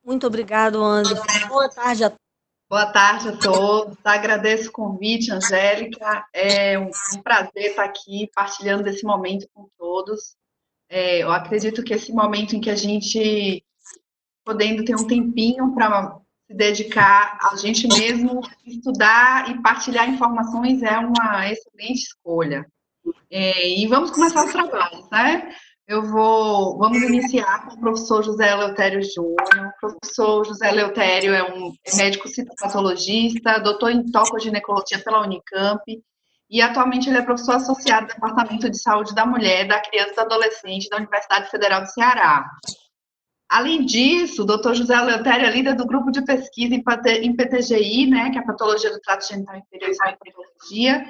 Muito obrigado, Anderson. Boa tarde a todos. Boa tarde a todos. Agradeço o convite, Angélica. É um prazer estar aqui partilhando desse momento com todos. Eu acredito que esse momento em que a gente podendo ter um tempinho para se dedicar a gente mesmo, estudar e partilhar informações é uma excelente escolha. E vamos começar os trabalhos, né? Vamos iniciar com o professor José Eleutério Júnior. O professor José Eleutério é médico citopatologista, doutor em tocoginecologia pela Unicamp, e atualmente ele é professor associado do Departamento de Saúde da Mulher, da Criança e do Adolescente da Universidade Federal do Ceará. Além disso, o doutor José Eleutério é líder do grupo de pesquisa em PTGI, né, que é a Patologia do Trato Genital Inferior e Ginecologia,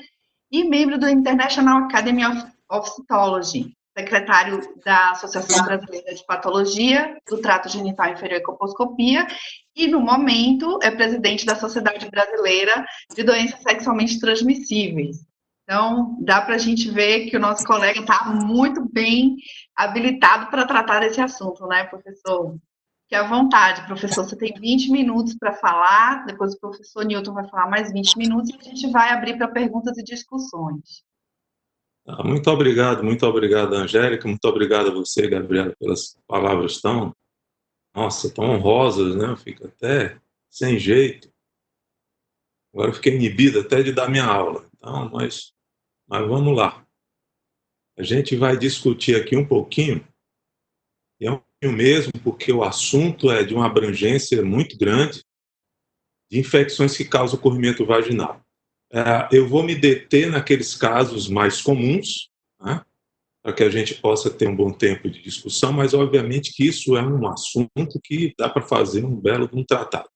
e membro do International Academy of Cytology, secretário da Associação Brasileira de Patologia do Trato Genital Inferior e Colposcopia, e, no momento, é presidente da Sociedade Brasileira de Doenças Sexualmente Transmissíveis. Então, dá para a gente ver que o nosso colega está muito bem habilitado para tratar desse assunto, né, professor? Fique à vontade, professor. Você tem 20 minutos para falar, depois o professor Newton vai falar mais 20 minutos e a gente vai abrir para perguntas e discussões. Muito obrigado, Angélica, muito obrigado a você, Gabriela, pelas palavras tão honrosas, né? Eu fico até sem jeito. Agora eu fiquei inibido até de dar minha aula. Então, mas vamos lá. A gente vai discutir aqui um pouquinho, e é um pouquinho mesmo, porque o assunto é de uma abrangência muito grande de infecções que causam corrimento vaginal. Eu vou me deter naqueles casos mais comuns, né, para que a gente possa ter um bom tempo de discussão, mas obviamente que isso é um assunto que dá para fazer um belo tratado.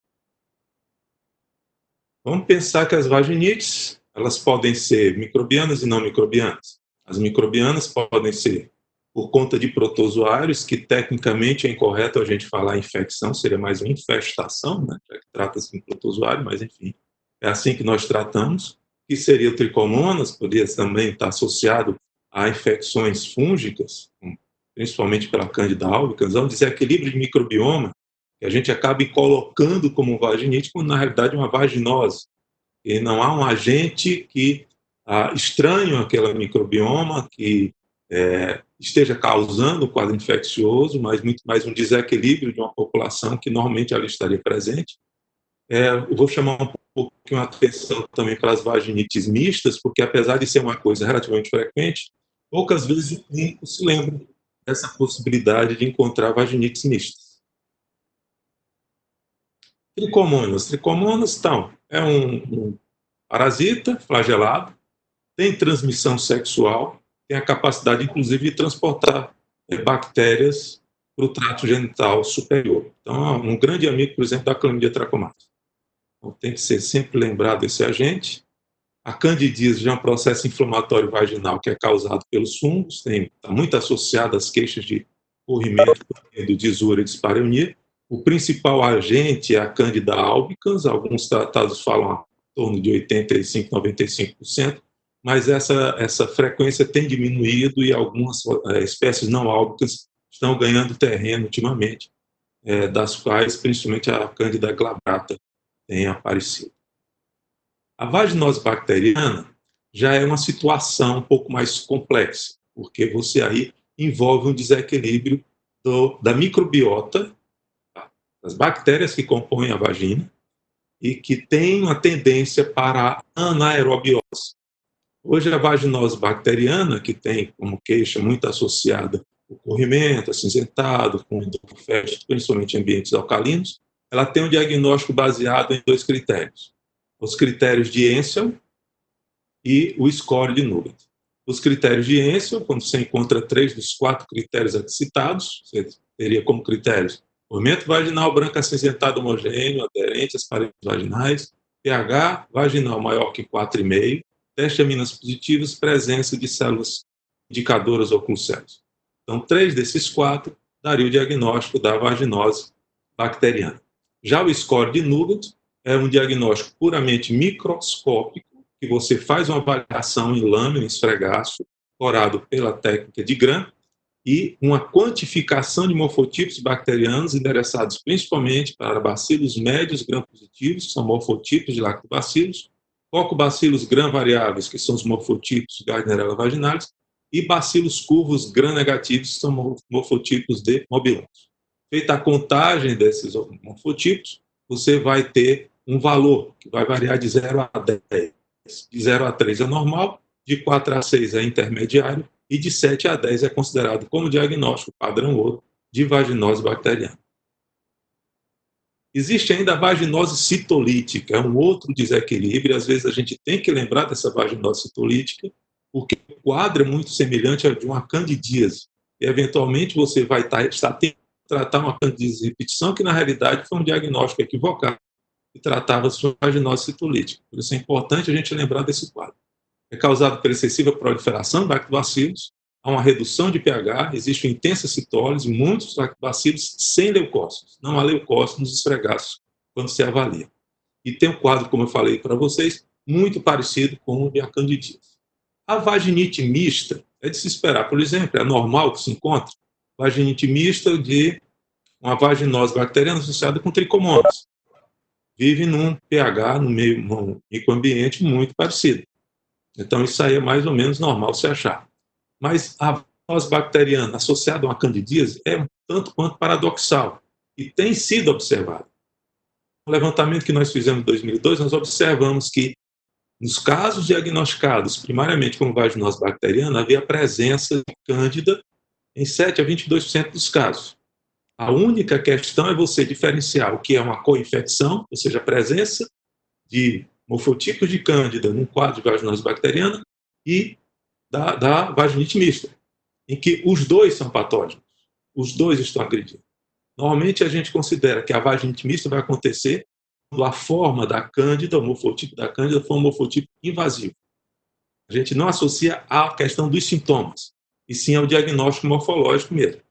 Vamos pensar que as vaginites, elas podem ser microbianas e não microbianas. As microbianas podem ser por conta de protozoários, que tecnicamente é incorreto a gente falar infecção, seria mais uma infestação, né? Trata-se de protozoário, mas enfim, é assim que nós tratamos, que seria o tricomonas, poderia também estar associado a infecções fúngicas, principalmente pela Candida albicans, um desequilíbrio de microbioma, que a gente acaba colocando como vaginite, quando na realidade é uma vaginose. E não há um agente que estranho àquele microbioma, que esteja causando o quadro infeccioso, mas muito mais um desequilíbrio de uma população que normalmente ela estaria presente. Eu vou chamar um pouquinho a atenção também para as vaginites mistas, porque apesar de ser uma coisa relativamente frequente, poucas vezes o clínico se lembra dessa possibilidade de encontrar vaginites mistas. Tricomonas. Tricomonas, então, é um parasita flagelado, tem transmissão sexual, tem a capacidade, inclusive, de transportar bactérias para o trato genital superior. Então, é um grande amigo, por exemplo, da Chlamydia trachomatis. Então, tem que ser sempre lembrado esse agente. A candidíase é um processo inflamatório vaginal que é causado pelos fungos, está muito associado às queixas de corrimento, de disúria e dispareunia. O principal agente é a Candida albicans, alguns tratados falam em torno de 85%, 95%, mas essa frequência tem diminuído e algumas espécies não álbicas estão ganhando terreno ultimamente, das quais principalmente a Candida glabrata tem aparecido. A vaginose bacteriana já é uma situação um pouco mais complexa, porque você aí envolve um desequilíbrio da microbiota, das bactérias que compõem a vagina, e que tem uma tendência para a anaerobiose. Hoje, a vaginose bacteriana, que tem como queixa muito associada o corrimento, acinzentado, com endofesto, principalmente em ambientes alcalinos, ela tem um diagnóstico baseado em 2 critérios. Os critérios de Ensel e o score de Nugent. Os critérios de Ensel, quando você encontra 3 dos 4 critérios aqui citados, você teria como critérios corrimento vaginal branco acinzentado homogêneo, aderente às paredes vaginais, pH vaginal maior que 4,5, teste de aminas positivas, presença de células indicadoras oclucéus. Então, 3 desses 4 daria o diagnóstico da vaginose bacteriana. Já o score de Nugent é um diagnóstico puramente microscópico, que você faz uma avaliação em lâmina, em esfregaço, corado pela técnica de Gram, e uma quantificação de morfotipos bacterianos endereçados principalmente para bacilos médios gram-positivos, que são morfotipos de lactobacilos, cocobacilos gram-variáveis, que são os morfotipos Gardnerella vaginalis, e bacilos curvos gram-negativos, que são morfotipos de mobilons. Feita a contagem desses morfotipos, você vai ter um valor que vai variar de 0 a 10. De 0 a 3 é normal, de 4 a 6 é intermediário, e de 7 a 10 é considerado como diagnóstico padrão ouro de vaginose bacteriana. Existe ainda a vaginose citolítica, é um outro desequilíbrio, e às vezes a gente tem que lembrar dessa vaginose citolítica, porque o quadro é muito semelhante ao de uma candidíase, e eventualmente você vai estar tendo que tratar uma candidíase de repetição, que na realidade foi um diagnóstico equivocado, e tratava sua vaginose citolítica. Por isso é importante a gente lembrar desse quadro. É causado por excessiva proliferação de lactobacilos, há uma redução de pH, existe uma intensa citólise, muitos lactobacilos sem leucócitos. Não há leucócitos nos esfregaços quando se avalia. E tem um quadro, como eu falei para vocês, muito parecido com o de a candidíase. A vaginite mista é de se esperar. Por exemplo, é normal que se encontre vaginite mista de uma vaginose bacteriana associada com tricomonas. Vive num pH, num microambiente muito parecido. Então, isso aí é mais ou menos normal se achar. Mas a vaginose bacteriana associada a uma candidíase é um tanto quanto paradoxal e tem sido observada. No levantamento que nós fizemos em 2002, nós observamos que, nos casos diagnosticados primariamente como vaginose bacteriana, havia presença de cândida em 7 a 22% dos casos. A única questão é você diferenciar o que é uma co-infecção, ou seja, a presença de morfotipos de cândida num quadro de vaginose bacteriana e da vaginite mista, em que os dois são patógenos, os dois estão agredindo. Normalmente a gente considera que a vaginite mista vai acontecer quando a forma da cândida, o morfotipo da cândida, for um morfotipo invasivo. A gente não associa à questão dos sintomas, e sim ao diagnóstico morfológico mesmo.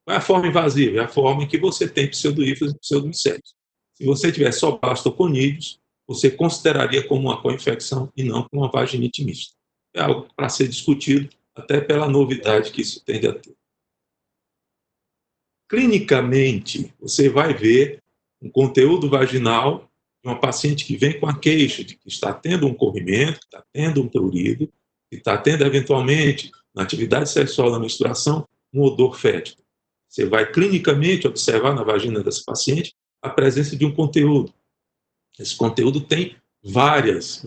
Qual é a forma invasiva? É a forma em que você tem pseudohífas e pseudomicélios. Se você tiver só blastoconídeos, você consideraria como uma co-infecção e não como uma vaginite mista. É algo para ser discutido, até pela novidade que isso tende a ter. Clinicamente, você vai ver um conteúdo vaginal de uma paciente que vem com a queixa de que está tendo um corrimento, que está tendo um prurido, que está tendo, eventualmente, na atividade sexual da menstruação, um odor fétido. Você vai clinicamente observar na vagina dessa paciente a presença de um conteúdo. Esse conteúdo tem várias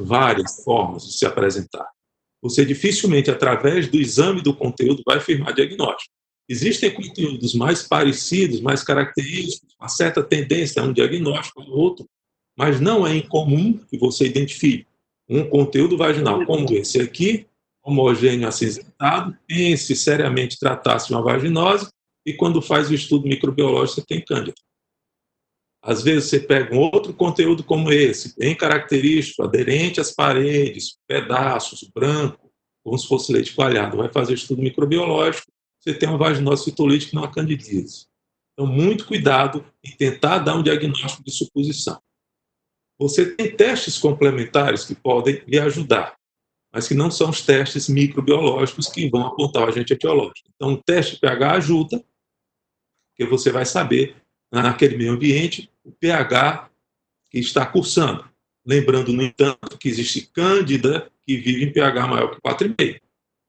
formas de se apresentar. Você dificilmente, através do exame do conteúdo, vai afirmar diagnóstico. Existem conteúdos mais parecidos, mais característicos, uma certa tendência a um diagnóstico ou outro, mas não é incomum que você identifique um conteúdo vaginal como esse aqui, homogêneo acinzentado, pense seriamente tratar-se de uma vaginose, e quando faz o estudo microbiológico, você tem cândida. Às vezes você pega um outro conteúdo como esse, bem característico, aderente às paredes, pedaços, branco, como se fosse leite coalhado, vai fazer estudo microbiológico, você tem uma vaginose citolítica e não uma candidíase. Então, muito cuidado em tentar dar um diagnóstico de suposição. Você tem testes complementares que podem lhe ajudar, mas que não são os testes microbiológicos que vão apontar o agente etiológico. Então, o teste pH ajuda, porque você vai saber, naquele meio ambiente, o pH que está cursando. Lembrando, no entanto, que existe cândida que vive em pH maior que 4,5.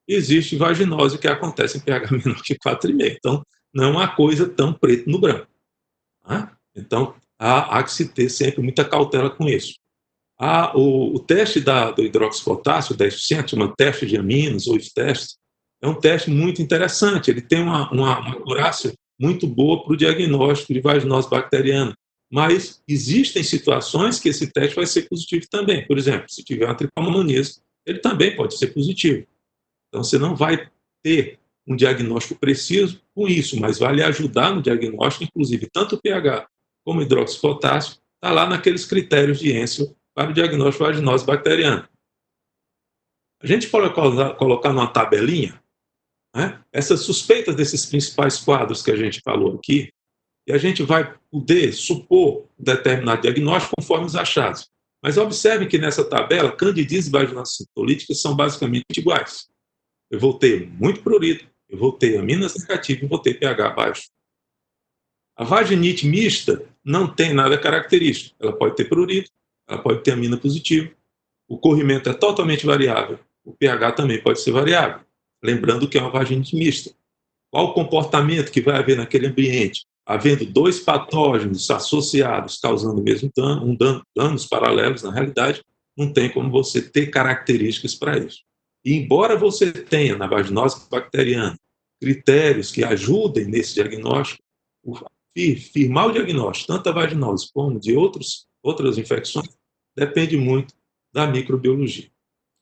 Existe vaginose que acontece em pH menor que 4,5. Então, não é uma coisa tão preto no branco. Tá? Então, há que se ter sempre muita cautela com isso. O teste do hidroxipotássio, 10%, chama teste de aminos ou teste, é um teste muito interessante. Ele tem uma acurácia muito boa para o diagnóstico de vaginose bacteriana. Mas existem situações que esse teste vai ser positivo também. Por exemplo, se tiver uma tricomoníase, ele também pode ser positivo. Então, você não vai ter um diagnóstico preciso com isso, mas vai lhe ajudar no diagnóstico, inclusive tanto o pH como o hidroxipotássio, está lá naqueles critérios de Hensel para o diagnóstico de vaginose bacteriana. A gente pode colocar numa tabelinha, né, essas suspeitas desses principais quadros que a gente falou aqui, e a gente vai poder supor um determinado diagnóstico conforme os achados. Mas observe que nessa tabela, candidíase e vaginose citolítica são basicamente iguais. Eu vou ter muito prurido, Eu vou ter aminas negativas e vou ter pH baixo. A vaginite mista não tem nada característico. Ela pode ter prurido, ela pode ter amina positiva. O corrimento é totalmente variável. O pH também pode ser variável. Lembrando que é uma vaginite mista. Qual o comportamento que vai haver naquele ambiente? Havendo dois patógenos associados, causando o mesmo dano, danos paralelos, na realidade, não tem como você ter características para isso. E embora você tenha na vaginose bacteriana critérios que ajudem nesse diagnóstico, firmar o diagnóstico, tanto da vaginose como de outras infecções, depende muito da microbiologia.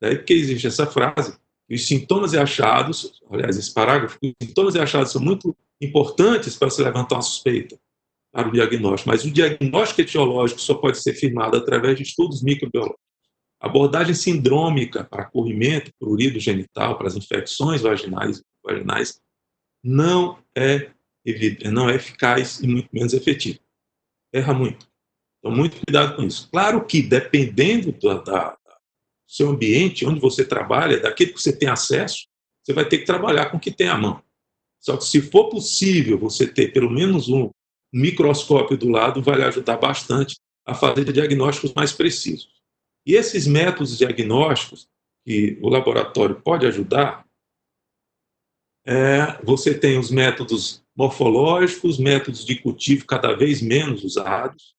Daí porque existe essa frase, os sintomas e achados, aliás, esse parágrafo, os sintomas e achados são muito importantes para se levantar uma suspeita para o diagnóstico, mas o diagnóstico etiológico só pode ser firmado através de estudos microbiológicos. A abordagem sindrômica para corrimento, prurido genital, para as infecções vaginais não é eficaz e muito menos efetiva. Erra muito. Então, muito cuidado com isso. Claro que, dependendo do seu ambiente, onde você trabalha, daquilo que você tem acesso, você vai ter que trabalhar com o que tem à mão. Só que, se for possível você ter pelo menos um microscópio do lado, vai lhe ajudar bastante a fazer diagnósticos mais precisos. E esses métodos diagnósticos que o laboratório pode ajudar, você tem os métodos morfológicos, métodos de cultivo cada vez menos usados,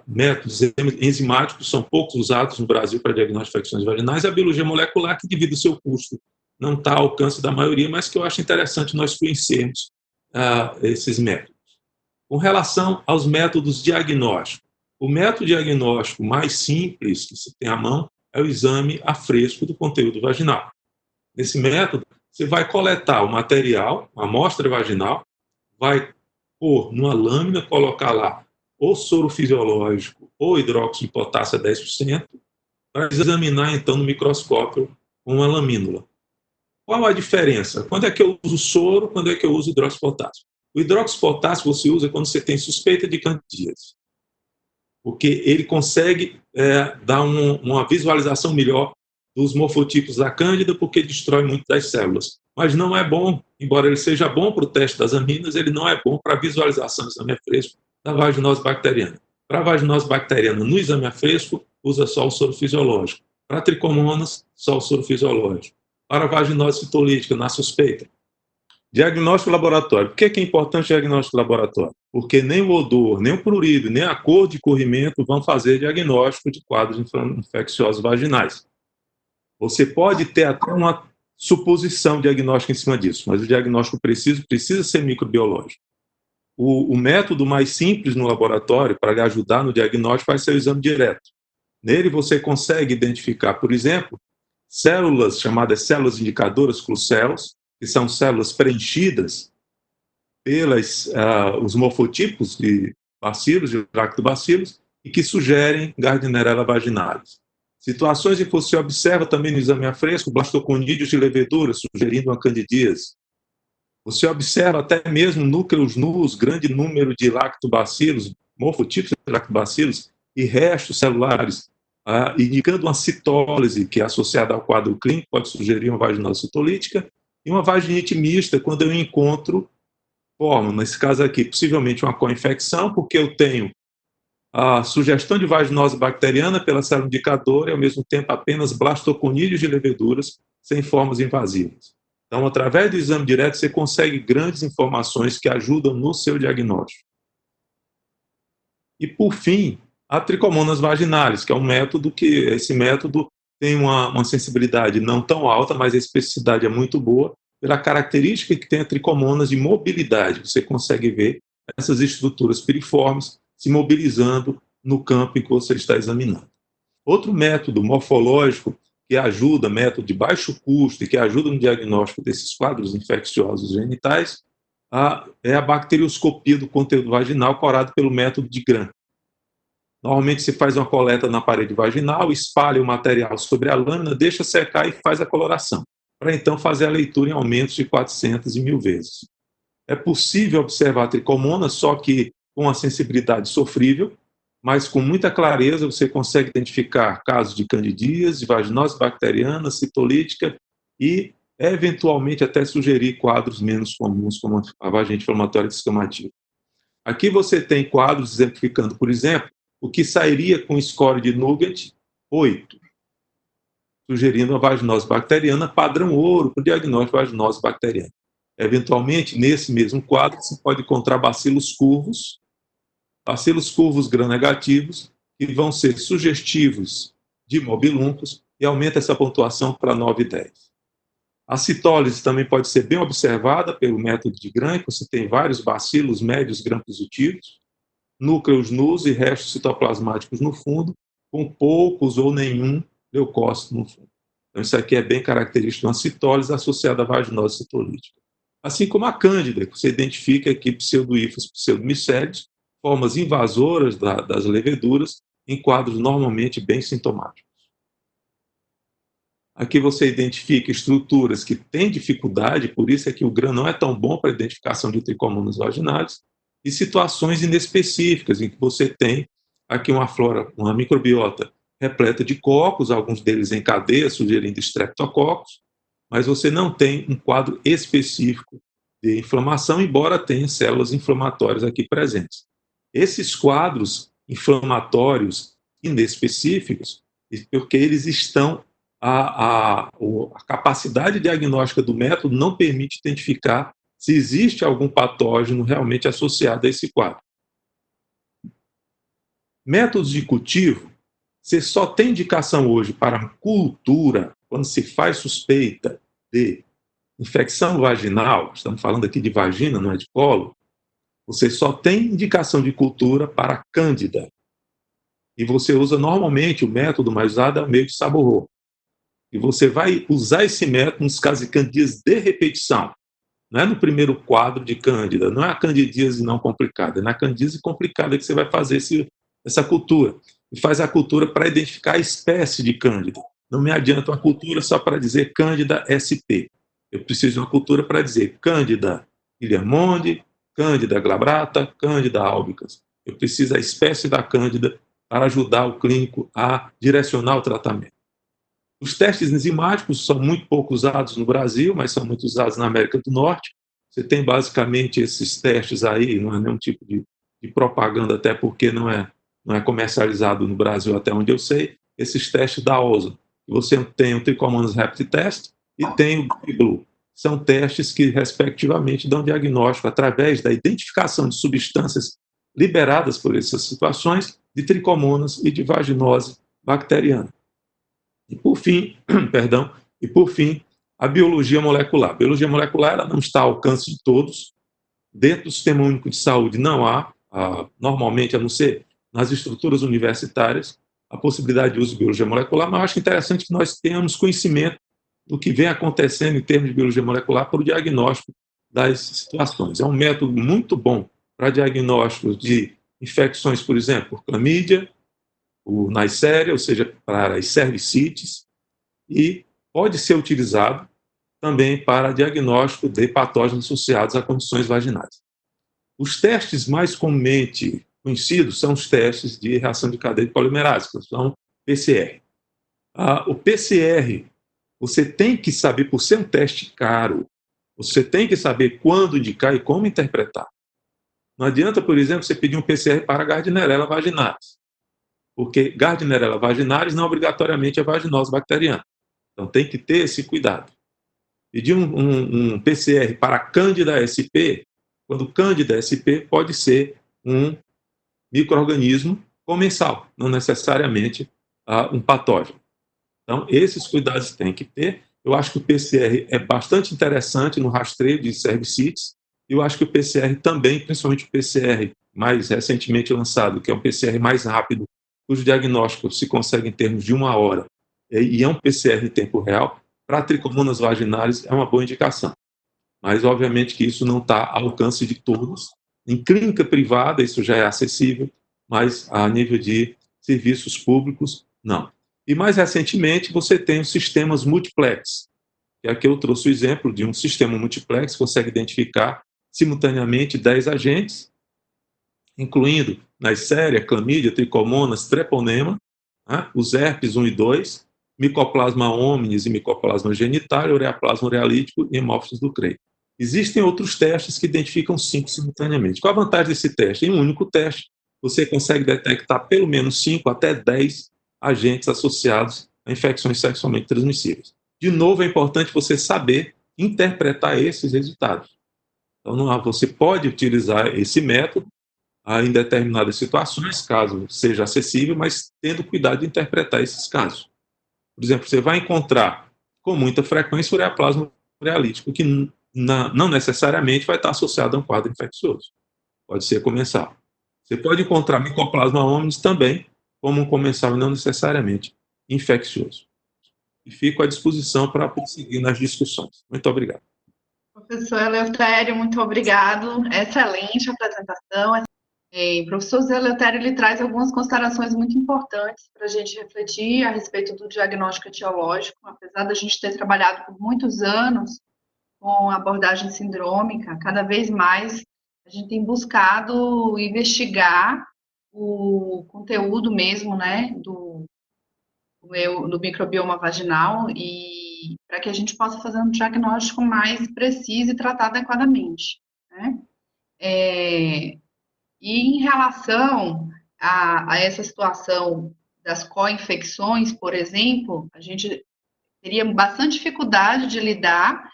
métodos enzimáticos são poucos usados no Brasil para diagnóstico de infecções vaginais, e a biologia molecular, que devido ao seu custo não está ao alcance da maioria, mas que eu acho interessante nós conhecermos esses métodos. Com relação aos métodos diagnósticos, o método diagnóstico mais simples que se tem à mão é o exame a fresco do conteúdo vaginal. Nesse método, você vai coletar o material, a amostra vaginal, vai pôr numa lâmina, colocar lá ou soro fisiológico ou hidróxido de potássio a 10%, para examinar, então, no microscópio com uma lamínula. Qual a diferença? Quando é que eu uso soro, quando é que eu uso hidróxido de potássio? O hidróxido de potássio você usa quando você tem suspeita de candidíase, porque ele consegue dar uma visualização melhor dos morfotipos da cândida, porque destrói muito das células. Mas não é bom, embora ele seja bom para o teste das aminas, ele não é bom para a visualização do exame a fresco da vaginose bacteriana. Para a vaginose bacteriana, no exame a fresco, usa só o soro fisiológico. Para tricomonas, só o soro fisiológico. Para a vaginose citolítica, na suspeita. Diagnóstico laboratório. Por que é importante o diagnóstico laboratório? Porque nem o odor, nem o prurido, nem a cor de corrimento vão fazer diagnóstico de quadros infecciosos vaginais. Você pode ter até uma suposição diagnóstica em cima disso, mas o diagnóstico precisa ser microbiológico. O método mais simples no laboratório para lhe ajudar no diagnóstico vai ser o exame direto. Nele você consegue identificar, por exemplo, células chamadas células indicadoras clucells, que são células preenchidas pelos os morfotipos de bacilos, de lactobacilos, e que sugerem Gardnerella vaginalis. Situações em que você observa também no exame a fresco blastoconídeos de levedura, sugerindo uma candidíase. Você observa até mesmo núcleos nus, grande número de lactobacilos, morfotipos de lactobacilos e restos celulares, indicando uma citólise que é associada ao quadro clínico, pode sugerir uma vaginose citolítica, e uma vaginite mista, quando eu encontro forma, nesse caso aqui, possivelmente uma co-infecção, porque eu tenho a sugestão de vaginose bacteriana pela célula indicadora e, ao mesmo tempo, apenas blastoconídeos de leveduras sem formas invasivas. Então, através do exame direto, você consegue grandes informações que ajudam no seu diagnóstico. E, por fim, a tricomonas vaginalis, que é um método esse método tem uma sensibilidade não tão alta, mas a especificidade é muito boa, pela característica que tem a tricomonas de mobilidade. Você consegue ver essas estruturas piriformes se mobilizando no campo em que você está examinando. Outro método morfológico que ajuda, método de baixo custo e que ajuda no diagnóstico desses quadros infecciosos genitais, é a bacterioscopia do conteúdo vaginal corado pelo método de Gram. Normalmente se faz uma coleta na parede vaginal, espalha o material sobre a lâmina, deixa secar e faz a coloração, para então fazer a leitura em aumentos de 400 e 1000 vezes. É possível observar a tricomonas, só que com uma sensibilidade sofrível, mas com muita clareza você consegue identificar casos de candidíase, de vaginose bacteriana, citolítica e eventualmente até sugerir quadros menos comuns, como a vagite inflamatória descamativa. Aqui você tem quadros exemplificando, por exemplo, o que sairia com score de Nugent 8, sugerindo uma vaginose bacteriana padrão ouro para o diagnóstico de vaginose bacteriana. Eventualmente, nesse mesmo quadro, você pode encontrar bacilos curvos gram-negativos, que vão ser sugestivos de mobiluncos e aumenta essa pontuação para 9 e 10. A citólise também pode ser bem observada pelo método de Gram, você tem vários bacilos médios gram-positivos, núcleos nus e restos citoplasmáticos no fundo, com poucos ou nenhum leucócito no fundo. Então, isso aqui é bem característico de uma citólise associada à vaginose citolítica. Assim como a cândida, que você identifica aqui pseudohifos, pseudomicélios, formas invasoras das leveduras, em quadros normalmente bem sintomáticos. Aqui você identifica estruturas que têm dificuldade, por isso é que o Gram não é tão bom para a identificação de tricomonas vaginais, e situações inespecíficas, em que você tem aqui uma flora, uma microbiota repleta de cocos, alguns deles em cadeia, sugerindo streptococcus, mas você não tem um quadro específico de inflamação, embora tenha células inflamatórias aqui presentes. Esses quadros inflamatórios inespecíficos, porque eles estão a capacidade diagnóstica do método não permite identificar se existe algum patógeno realmente associado a esse quadro. Métodos de cultivo, você só tem indicação hoje para cultura quando se faz suspeita de infecção vaginal, estamos falando aqui de vagina, não é de colo, você só tem indicação de cultura para cândida. E você usa normalmente, o método mais usado é o meio de Sabouraud. E você vai usar esse método nos casos de candidíase de repetição. Não é no primeiro quadro de cândida, não é a candidíase não complicada, é na candidíase complicada que você vai fazer essa cultura. E faz a cultura para identificar a espécie de cândida. Não me adianta uma cultura só para dizer cândida SP. Eu preciso de uma cultura para dizer cândida Guilhermonde, cândida glabrata, cândida albicans. Eu preciso da espécie da cândida para ajudar o clínico a direcionar o tratamento. Os testes enzimáticos são muito pouco usados no Brasil, mas são muito usados na América do Norte. Você tem basicamente esses testes aí, não é nenhum tipo de propaganda, até porque não é comercializado no Brasil, até onde eu sei, esses testes da OSA. Você tem o Trichomonas Rapid Test e tem o BLUE. São testes que, respectivamente, dão diagnóstico através da identificação de substâncias liberadas por essas situações de tricomonas e de vaginose bacteriana. E por fim, a biologia molecular. A biologia molecular ela não está ao alcance de todos. Dentro do Sistema Único de Saúde não há, normalmente, a não ser nas estruturas universitárias, a possibilidade de uso de biologia molecular, mas eu acho interessante que nós tenhamos conhecimento do que vem acontecendo em termos de biologia molecular para o diagnóstico das situações. É um método muito bom para diagnóstico de infecções, por exemplo, por clamídia, o Neisseria, ou seja, para as cervicites, e pode ser utilizado também para diagnóstico de patógenos associados a condições vaginais. Os testes mais comumente conhecidos são os testes de reação de cadeia de polimerase, que são PCR. O PCR, você tem que saber, por ser um teste caro, você tem que saber quando indicar e como interpretar. Não adianta, por exemplo, você pedir um PCR para Gardnerella vaginalis, porque Gardnerella vaginalis não obrigatoriamente é vaginose bacteriana. Então tem que ter esse cuidado. Pedir um PCR para Candida SP, quando Candida SP pode ser um micro-organismo comensal, não necessariamente um patógeno. Então, esses cuidados tem que ter. Eu acho que o PCR é bastante interessante no rastreio de cervicites, e eu acho que o PCR também, principalmente o PCR mais recentemente lançado, que é um PCR mais rápido, cujo diagnóstico se consegue em termos de 1 hora, e é um PCR em tempo real, para tricomonas vaginais é uma boa indicação. Mas, obviamente, que isso não está ao alcance de todos. Em clínica privada, isso já é acessível, mas a nível de serviços públicos, não. E, mais recentemente, você tem os sistemas multiplex, que aqui eu trouxe o exemplo de um sistema multiplex que consegue identificar simultaneamente 10 agentes, incluindo Neisseria, clamídia, tricomonas, treponema, os herpes 1 e 2, Mycoplasma hominis e Mycoplasma genitale, Ureaplasma urealítico e hemófilos do Cray. Existem outros testes que identificam 5 simultaneamente. Qual a vantagem desse teste? Em um único teste, você consegue detectar pelo menos 5 até 10 agentes associados a infecções sexualmente transmissíveis. De novo, é importante você saber interpretar esses resultados. Então, você pode utilizar esse método em determinadas situações, caso seja acessível, mas tendo cuidado de interpretar esses casos. Por exemplo, você vai encontrar com muita frequência o ureaplasma urealítico, que não necessariamente vai estar associado a um quadro infeccioso. Pode ser comensal. Você pode encontrar Mycoplasma hominis também como um comensal e não necessariamente infeccioso. E fico à disposição para prosseguir nas discussões. Muito obrigado. Professor Eleutério, muito obrigado. Excelente apresentação. O professor Zé Eleutério, ele traz algumas considerações muito importantes para a gente refletir a respeito do diagnóstico etiológico. Apesar da gente ter trabalhado por muitos anos com abordagem sindrômica, cada vez mais a gente tem buscado investigar o conteúdo mesmo, né, do microbioma vaginal, e para que a gente possa fazer um diagnóstico mais preciso e tratar adequadamente, né? E em relação a essa situação das co-infecções, por exemplo, a gente teria bastante dificuldade de lidar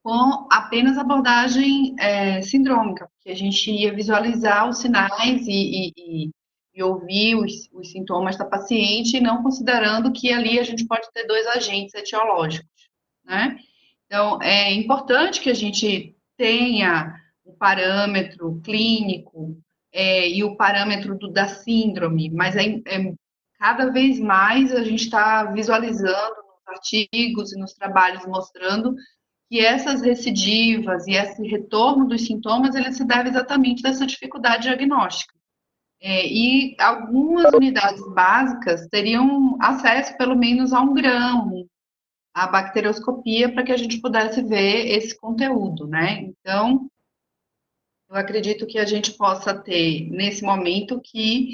com apenas abordagem sindrômica, porque a gente ia visualizar os sinais e ouvir os sintomas da paciente, não considerando que ali a gente pode ter 2 agentes etiológicos, né? Então, é importante que a gente tenha o parâmetro clínico e o parâmetro da síndrome, mas cada vez mais a gente está visualizando nos artigos e nos trabalhos mostrando que essas recidivas e esse retorno dos sintomas, ele se deve exatamente dessa dificuldade diagnóstica. E algumas unidades básicas teriam acesso, pelo menos, a 1 grão, a bacterioscopia, para que a gente pudesse ver esse conteúdo, né? Então, eu acredito que a gente possa ter, nesse momento, que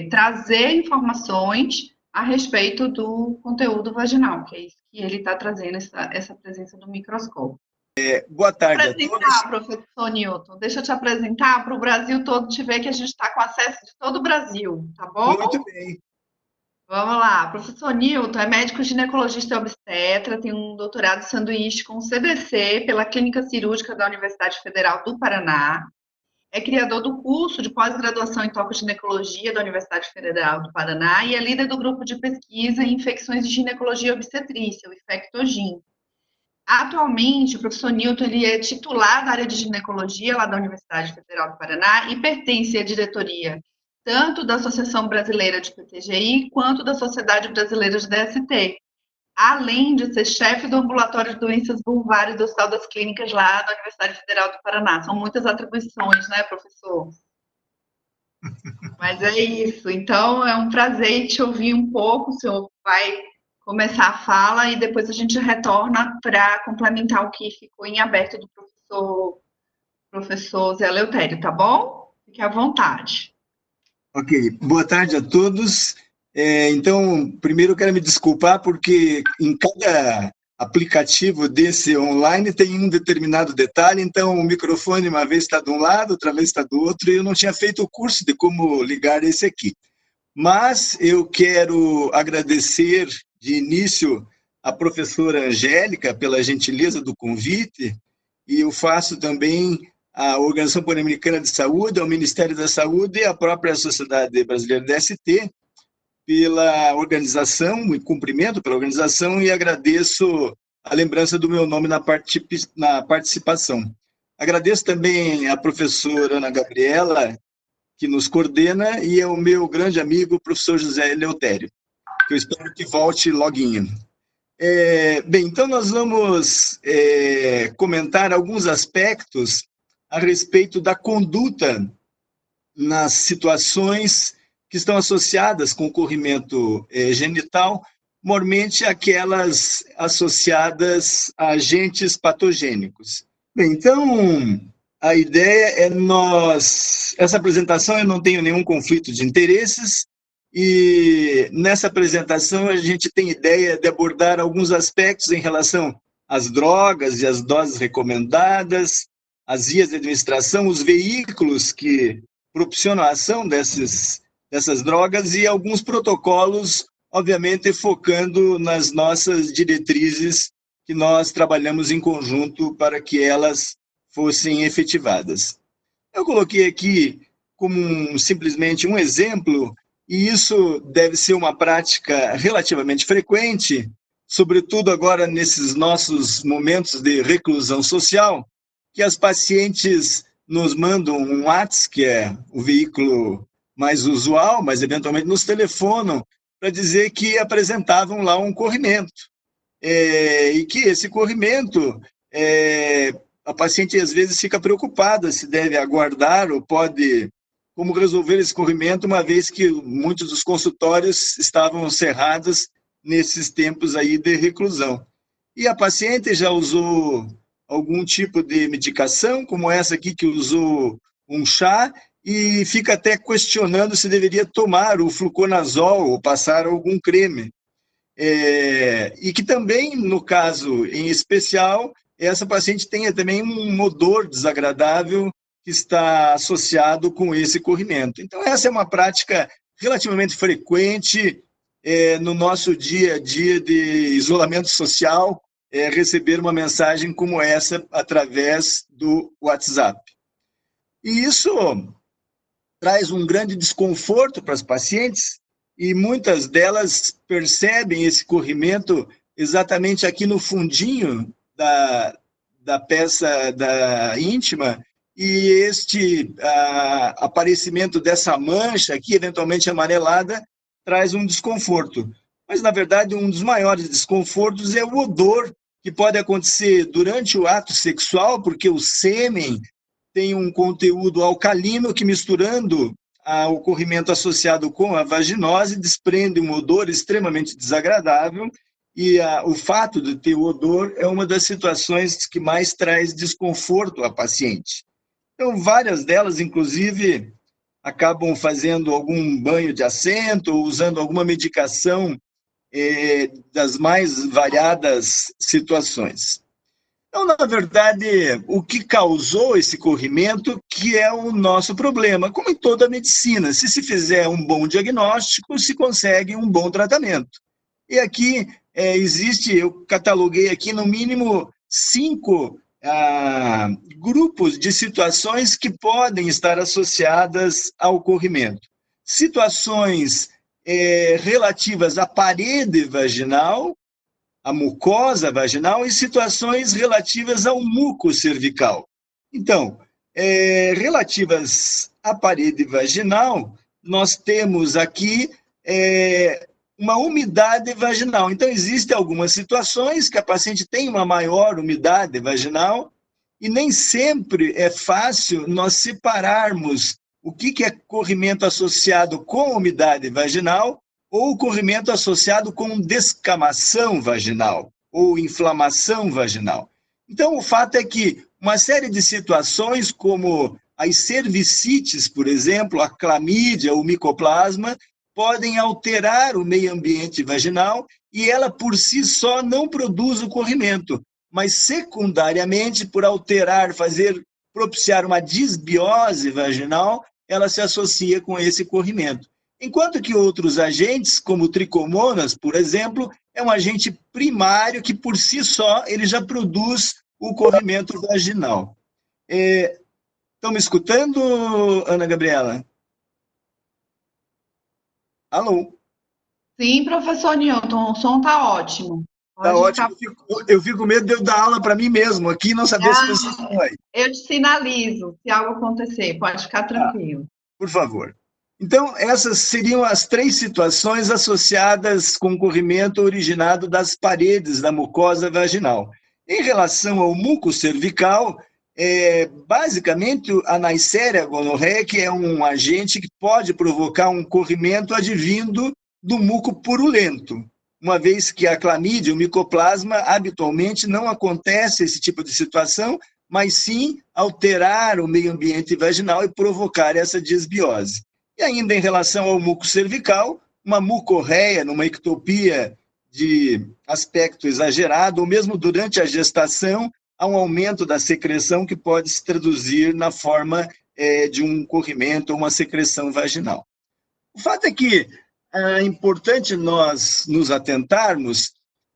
trazer informações a respeito do conteúdo vaginal, que é isso que ele está trazendo, essa presença do microscópio. Boa tarde a todos. Professor Newton, deixa eu te apresentar para o Brasil todo te ver que a gente está com acesso de todo o Brasil, tá bom? Muito bem. Vamos lá, professor Newton é médico ginecologista e obstetra, tem um doutorado sanduíche com CBC pela Clínica Cirúrgica da Universidade Federal do Paraná, é criador do curso de pós-graduação em tocoginecologia da Universidade Federal do Paraná e é líder do grupo de pesquisa em infecções de ginecologia e obstetrícia, o IFECTOGIN. Atualmente, o professor Newton ele é titular da área de ginecologia lá da Universidade Federal do Paraná e pertence à diretoria tanto da Associação Brasileira de PTGI quanto da Sociedade Brasileira de DST, além de ser chefe do ambulatório de doenças vulvares do Hospital das Clínicas lá da Universidade Federal do Paraná. São muitas atribuições, né, professor? Mas é isso. Então, é um prazer te ouvir um pouco. O senhor vai começar a fala e depois a gente retorna para complementar o que ficou em aberto do professor Zé Eleutério, tá bom? Fique à vontade. Ok, boa tarde a todos. Então, primeiro eu quero me desculpar porque em cada aplicativo desse online tem um determinado detalhe, então o microfone uma vez está de um lado, outra vez está do outro, e eu não tinha feito o curso de como ligar esse aqui. Mas eu quero agradecer de início a professora Angélica pela gentileza do convite, e eu faço também a Organização Pan-Americana de Saúde, ao Ministério da Saúde e a própria Sociedade Brasileira de DST pela organização, e cumprimento pela organização, e agradeço a lembrança do meu nome na participação. Agradeço também a professora Ana Gabriela, que nos coordena, e ao meu grande amigo, o professor José Eleutério, que eu espero que volte loguinho. Bem, então nós vamos comentar alguns aspectos a respeito da conduta nas situações que estão associadas com o corrimento genital, mormente aquelas associadas a agentes patogênicos. Bem, então, a ideia é essa apresentação eu não tenho nenhum conflito de interesses, e nessa apresentação a gente tem ideia de abordar alguns aspectos em relação às drogas e às doses recomendadas, as vias de administração, os veículos que proporcionam a ação dessas drogas e alguns protocolos, obviamente focando nas nossas diretrizes que nós trabalhamos em conjunto para que elas fossem efetivadas. Eu coloquei aqui como simplesmente um exemplo, e isso deve ser uma prática relativamente frequente, sobretudo agora nesses nossos momentos de reclusão social, que as pacientes nos mandam um WhatsApp, que é o veículo mais usual, mas eventualmente nos telefonam para dizer que apresentavam lá um corrimento. E que esse corrimento, a paciente às vezes fica preocupada se deve aguardar ou pode, como resolver esse corrimento, uma vez que muitos dos consultórios estavam cerrados nesses tempos aí de reclusão. E a paciente já usou algum tipo de medicação, como essa aqui que usou um chá, e fica até questionando se deveria tomar o fluconazol ou passar algum creme. E que também, no caso em especial, essa paciente tenha também um odor desagradável que está associado com esse corrimento. Então, essa é uma prática relativamente frequente no nosso dia a dia de isolamento social, receber uma mensagem como essa através do WhatsApp. E isso traz um grande desconforto para as pacientes, e muitas delas percebem esse corrimento exatamente aqui no fundinho da peça íntima, e este aparecimento dessa mancha aqui, eventualmente amarelada, traz um desconforto. Mas, na verdade, um dos maiores desconfortos é o odor que pode acontecer durante o ato sexual, porque o sêmen tem um conteúdo alcalino que, misturando o corrimento associado com a vaginose, desprende um odor extremamente desagradável, e o fato de ter o odor é uma das situações que mais traz desconforto à paciente. Então, várias delas, inclusive, acabam fazendo algum banho de assento ou usando alguma medicação das mais variadas situações. Então, na verdade, o que causou esse corrimento que é o nosso problema, como em toda a medicina. Se fizer um bom diagnóstico, se consegue um bom tratamento. E aqui eu cataloguei aqui no mínimo 5 grupos de situações que podem estar associadas ao corrimento. Situações relativas à parede vaginal, à mucosa vaginal, e situações relativas ao muco cervical. Então, relativas à parede vaginal, nós temos aqui uma umidade vaginal. Então, existem algumas situações que a paciente tem uma maior umidade vaginal, e nem sempre é fácil nós separarmos o que é corrimento associado com umidade vaginal ou corrimento associado com descamação vaginal ou inflamação vaginal. Então, o fato é que uma série de situações, como as cervicites, por exemplo, a clamídia, o micoplasma, podem alterar o meio ambiente vaginal, e ela por si só não produz o corrimento, mas secundariamente, por alterar, propiciar uma disbiose vaginal, ela se associa com esse corrimento. Enquanto que outros agentes, como tricomonas, por exemplo, é um agente primário que por si só ele já produz o corrimento vaginal. Estão me escutando, Ana Gabriela? Alô? Sim, professor Newton, o som está ótimo. Está ótimo. Eu fico com medo de eu dar aula para mim mesmo aqui e não saber se vocês estão aí. Eu te sinalizo se algo acontecer, pode ficar tranquilo. Por favor. Então, essas seriam as 3 situações associadas com o corrimento originado das paredes da mucosa vaginal. Em relação ao muco cervical, basicamente a Neisseria gonorrhoeae, que é um agente que pode provocar um corrimento advindo do muco purulento, uma vez que a clamídia, o micoplasma, habitualmente não acontece esse tipo de situação, mas sim alterar o meio ambiente vaginal e provocar essa disbiose. E ainda em relação ao muco cervical, uma mucorreia, numa ectopia de aspecto exagerado, ou mesmo durante a gestação, há um aumento da secreção que pode se traduzir na forma de um corrimento ou uma secreção vaginal. O fato é que é importante nós nos atentarmos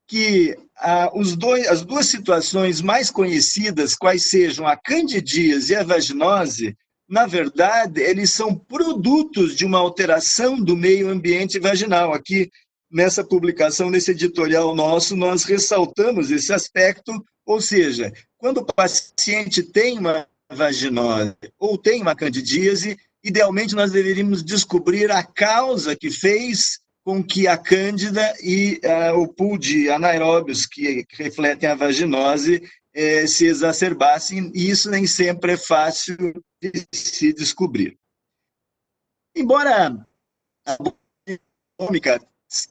que as duas situações mais conhecidas, quais sejam a candidíase e a vaginose, na verdade, eles são produtos de uma alteração do meio ambiente vaginal. Aqui, nessa publicação, nesse editorial nosso, nós ressaltamos esse aspecto, ou seja, quando o paciente tem uma vaginose ou tem uma candidíase, idealmente nós deveríamos descobrir a causa que fez com que a cândida e o pool de anaeróbios que refletem a vaginose se exacerbassem, e isso nem sempre é fácil de se descobrir. Embora a econômica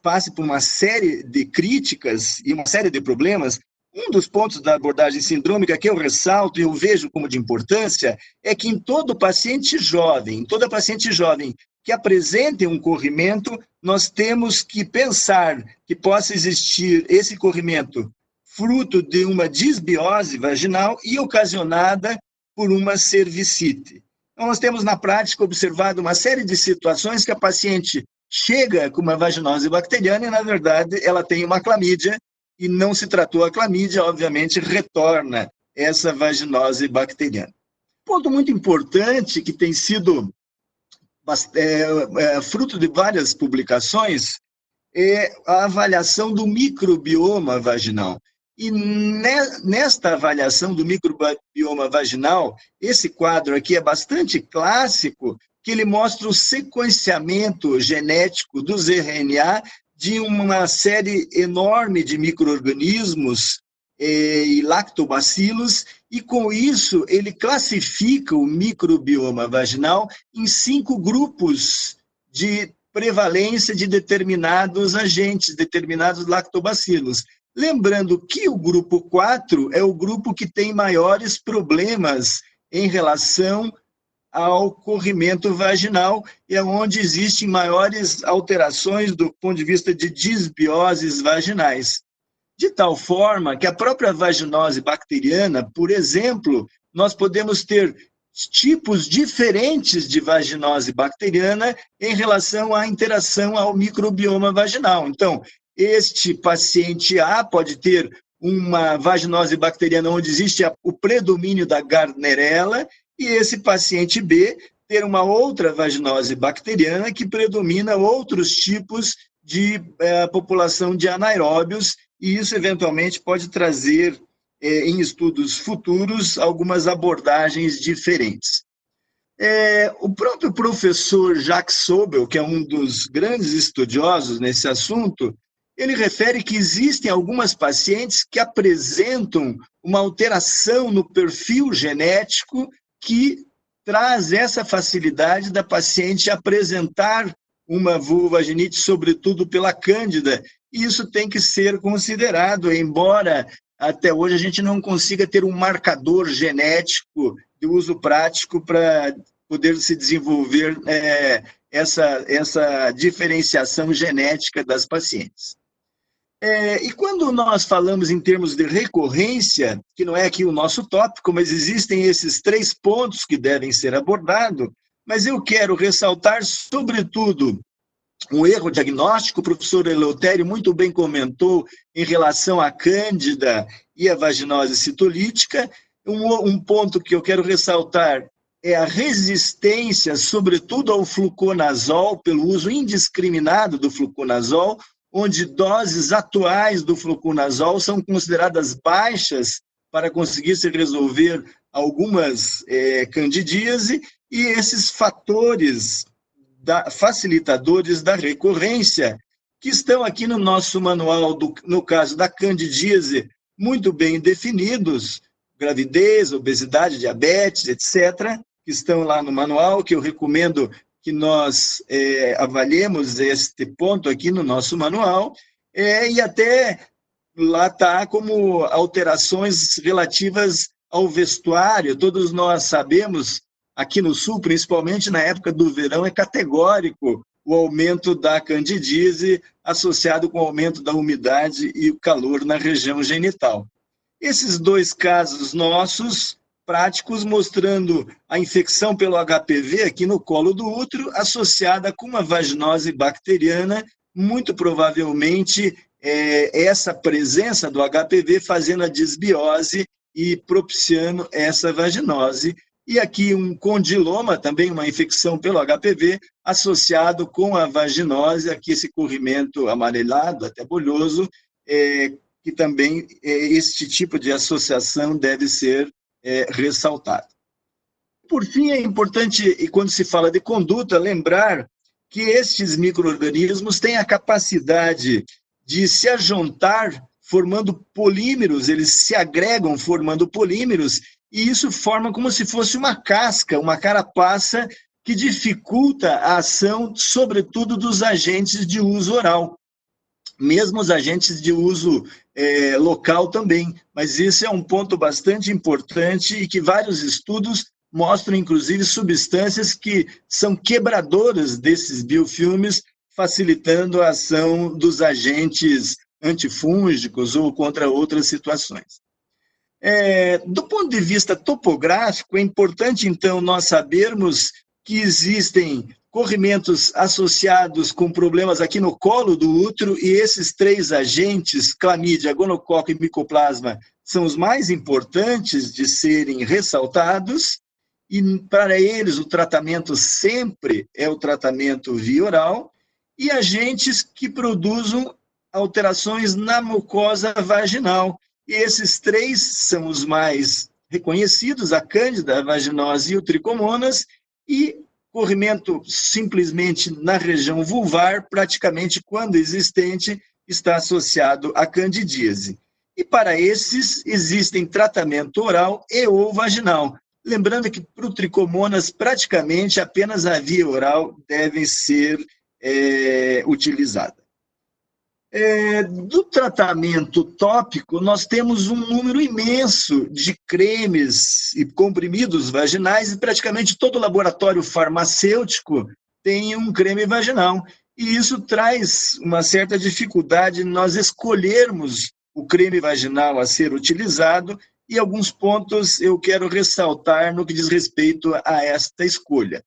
passe por uma série de críticas e uma série de problemas, um dos pontos da abordagem sindrômica que eu ressalto e eu vejo como de importância é que em todo paciente jovem, toda paciente jovem que apresente um corrimento, nós temos que pensar que possa existir esse corrimento fruto de uma disbiose vaginal e ocasionada por uma cervicite. Então, nós temos na prática observado uma série de situações que a paciente chega com uma vaginose bacteriana e, na verdade, ela tem uma clamídia e não se tratou a clamídia, obviamente, retorna essa vaginose bacteriana. Ponto muito importante que tem sido fruto de várias publicações é a avaliação do microbioma vaginal. E nesta avaliação do microbioma vaginal, esse quadro aqui é bastante clássico, que ele mostra o sequenciamento genético dos RNA de uma série enorme de micro-organismos e lactobacilos, e com isso ele classifica o microbioma vaginal em 5 grupos de prevalência de determinados agentes, determinados lactobacilos. Lembrando que o grupo 4 é o grupo que tem maiores problemas em relação ao corrimento vaginal e é onde existem maiores alterações do ponto de vista de disbioses vaginais. De tal forma que a própria vaginose bacteriana, por exemplo, nós podemos ter tipos diferentes de vaginose bacteriana em relação à interação ao microbioma vaginal. Então, este paciente A pode ter uma vaginose bacteriana onde existe o predomínio da Gardnerella e esse paciente B ter uma outra vaginose bacteriana que predomina outros tipos de população de anaeróbios, e isso eventualmente pode trazer, em estudos futuros, algumas abordagens diferentes. O próprio professor Jacques Sobel, que é um dos grandes estudiosos nesse assunto, ele refere que existem algumas pacientes que apresentam uma alteração no perfil genético que traz essa facilidade da paciente apresentar uma vulvovaginite, sobretudo pela cândida, e isso tem que ser considerado, embora até hoje a gente não consiga ter um marcador genético de uso prático para poder se desenvolver essa diferenciação genética das pacientes. E quando nós falamos em termos de recorrência, que não é aqui o nosso tópico, mas existem esses 3 pontos que devem ser abordados, mas eu quero ressaltar, sobretudo, um erro diagnóstico. O professor Eleutério muito bem comentou em relação à cândida e à vaginose citolítica. Um ponto que eu quero ressaltar é a resistência, sobretudo ao fluconazol, pelo uso indiscriminado do fluconazol, onde doses atuais do fluconazol são consideradas baixas para conseguir se resolver algumas candidíase, e esses fatores facilitadores da recorrência, que estão aqui no nosso manual, no caso da candidíase, muito bem definidos, gravidez, obesidade, diabetes, etc., que estão lá no manual, que eu recomendo que nós avaliemos este ponto aqui no nosso manual, e até lá está como alterações relativas ao vestuário. Todos nós sabemos, aqui no Sul, principalmente na época do verão, é categórico o aumento da candidíase associado com o aumento da umidade e o calor na região genital. Esses 2 casos nossos, práticos, mostrando a infecção pelo HPV aqui no colo do útero, associada com uma vaginose bacteriana, muito provavelmente essa presença do HPV fazendo a disbiose e propiciando essa vaginose. E aqui um condiloma, também uma infecção pelo HPV, associado com a vaginose, aqui esse corrimento amarelado, até bolhoso, que também este tipo de associação deve ser ressaltado. Por fim, é importante, e quando se fala de conduta, lembrar que estes micro-organismos têm a capacidade de se ajuntar formando polímeros, eles se agregam formando polímeros, e isso forma como se fosse uma casca, uma carapaça que dificulta a ação, sobretudo, dos agentes de uso oral. Mesmo os agentes de uso local também, mas esse é um ponto bastante importante e que vários estudos mostram, inclusive, substâncias que são quebradoras desses biofilmes, facilitando a ação dos agentes antifúngicos ou contra outras situações. Do ponto de vista topográfico, é importante, então, nós sabermos que existem corrimentos associados com problemas aqui no colo do útero, e esses 3 agentes, clamídia, gonococo e micoplasma, são os mais importantes de serem ressaltados, e para eles o tratamento sempre é o tratamento via oral, e agentes que produzem alterações na mucosa vaginal. E esses 3 são os mais reconhecidos, a cândida, a vaginose e o tricomonas, e corrimento simplesmente na região vulvar, praticamente quando existente, está associado à candidíase. E para esses existem tratamento oral e ou vaginal. Lembrando que para o tricomonas, praticamente apenas a via oral deve ser utilizada. Do tratamento tópico, nós temos um número imenso de cremes e comprimidos vaginais, e praticamente todo laboratório farmacêutico tem um creme vaginal. E isso traz uma certa dificuldade em nós escolhermos o creme vaginal a ser utilizado, e alguns pontos eu quero ressaltar no que diz respeito a esta escolha.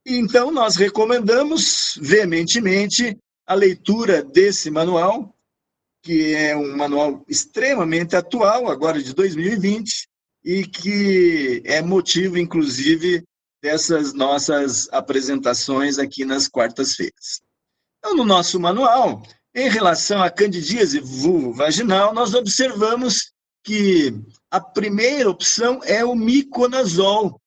Então, nós recomendamos veementemente a leitura desse manual, que é um manual extremamente atual, agora de 2020, e que é motivo, inclusive, dessas nossas apresentações aqui nas quartas-feiras. Então, no nosso manual, em relação à candidíase vulvovaginal, nós observamos que a primeira opção é o miconazol,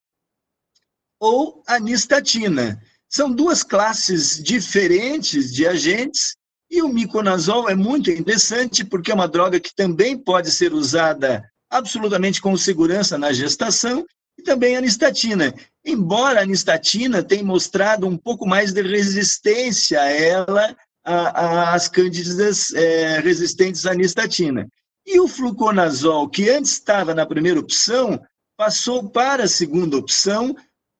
ou a nistatina. São 2 classes diferentes de agentes, e o miconazol é muito interessante porque é uma droga que também pode ser usada absolutamente com segurança na gestação, e também a nistatina. Embora a nistatina tenha mostrado um pouco mais de resistência a ela, às cândidas resistentes à nistatina. E o fluconazol, que antes estava na primeira opção, passou para a segunda opção,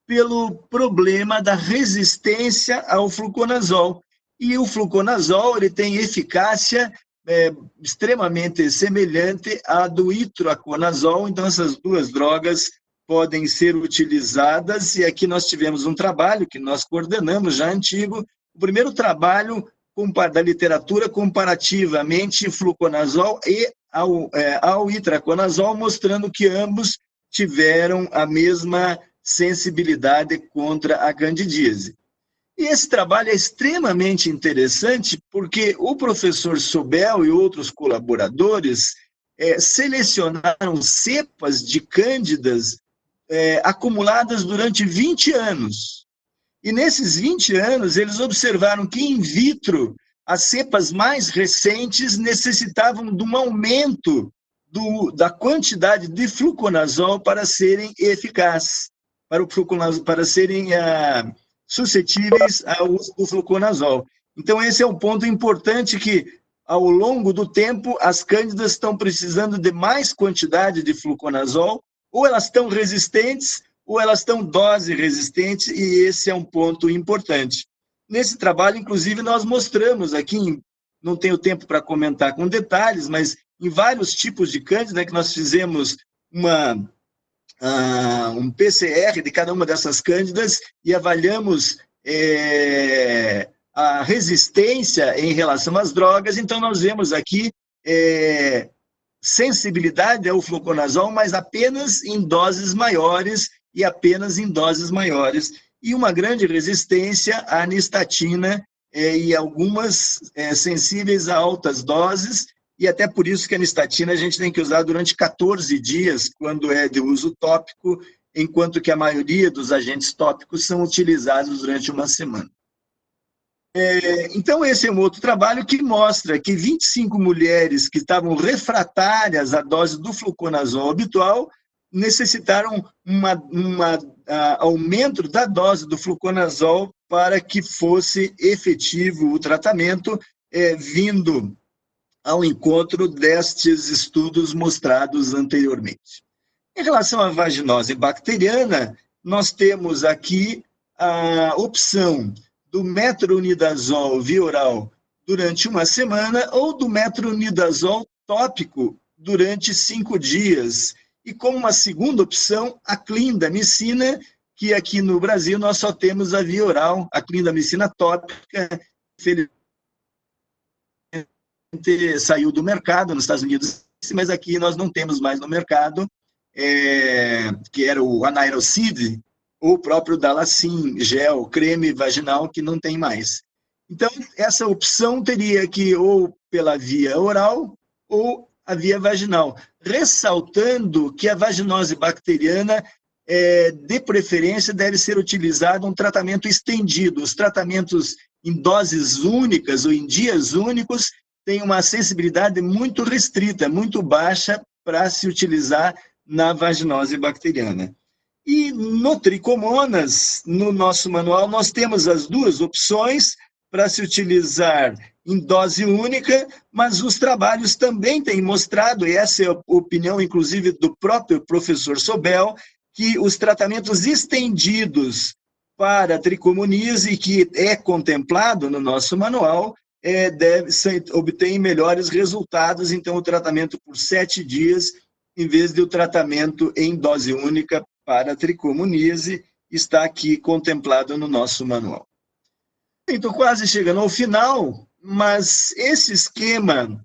pelo problema da resistência ao fluconazol. E o fluconazol ele tem eficácia extremamente semelhante à do itraconazol, então essas 2 drogas podem ser utilizadas, e aqui nós tivemos um trabalho que nós coordenamos, já antigo, o primeiro trabalho da literatura comparativamente fluconazol e ao itraconazol, mostrando que ambos tiveram a mesma sensibilidade contra a candidíase. E esse trabalho é extremamente interessante porque o professor Sobel e outros colaboradores selecionaram cepas de cândidas acumuladas durante 20 anos. E nesses 20 anos, eles observaram que, in vitro, as cepas mais recentes necessitavam de um aumento da quantidade de fluconazol para serem eficazes, para serem suscetíveis ao uso do fluconazol. Então, esse é um ponto importante que, ao longo do tempo, as cândidas estão precisando de mais quantidade de fluconazol, ou elas estão resistentes, ou elas estão dose resistentes, e esse é um ponto importante. Nesse trabalho, inclusive, nós mostramos aqui, não tenho tempo para comentar com detalhes, mas em vários tipos de cândida, que nós fizemos um PCR de cada uma dessas cândidas e avaliamos a resistência em relação às drogas. Então, nós vemos aqui sensibilidade ao fluconazol, mas apenas em doses maiores e apenas em doses maiores, e uma grande resistência à anistatina e algumas sensíveis a altas doses, e até por isso que a anistatina a gente tem que usar durante 14 dias, quando é de uso tópico, enquanto que a maioria dos agentes tópicos são utilizados durante uma semana. Então, esse é um outro trabalho que mostra que 25 mulheres que estavam refratárias à dose do fluconazol habitual necessitaram aumento da dose do fluconazol para que fosse efetivo o tratamento, vindo ao encontro destes estudos mostrados anteriormente. Em relação à vaginose bacteriana, nós temos aqui a opção do metronidazol via oral durante uma semana ou do metronidazol tópico durante 5 dias. E como uma segunda opção, a clindamicina, que aqui no Brasil nós só temos a via oral, a clindamicina tópica, infelizmente saiu do mercado nos Estados Unidos, mas aqui nós não temos mais no mercado, que era o Anaerocid, ou o próprio Dalacin, gel, creme vaginal, que não tem mais. Então, essa opção teria que ou pela via oral ou a via vaginal, ressaltando que a vaginose bacteriana, de preferência, deve ser utilizado um tratamento estendido. Os tratamentos em doses únicas ou em dias únicos têm uma sensibilidade muito restrita, muito baixa para se utilizar na vaginose bacteriana. E no tricomonas, no nosso manual, nós temos as duas opções para se utilizar em dose única, mas os trabalhos também têm mostrado, e essa é a opinião, inclusive, do próprio professor Sobel, que os tratamentos estendidos para a tricomoníase, que é contemplado no nosso manual, obtém melhores resultados. Então, o tratamento por 7 dias, em vez de o tratamento em dose única para a tricomoníase, está aqui contemplado no nosso manual. Estou quase chegando ao final, mas esse esquema,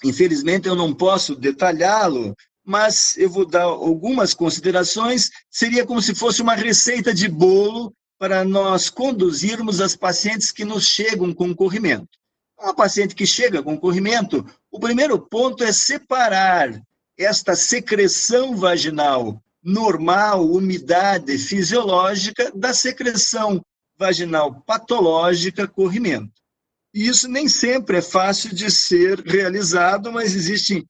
infelizmente eu não posso detalhá-lo, mas eu vou dar algumas considerações. Seria como se fosse uma receita de bolo para nós conduzirmos as pacientes que nos chegam com corrimento. Uma paciente que chega com corrimento, o primeiro ponto é separar esta secreção vaginal normal, umidade fisiológica, da secreção vaginal patológica, corrimento. E isso nem sempre é fácil de ser realizado, mas existem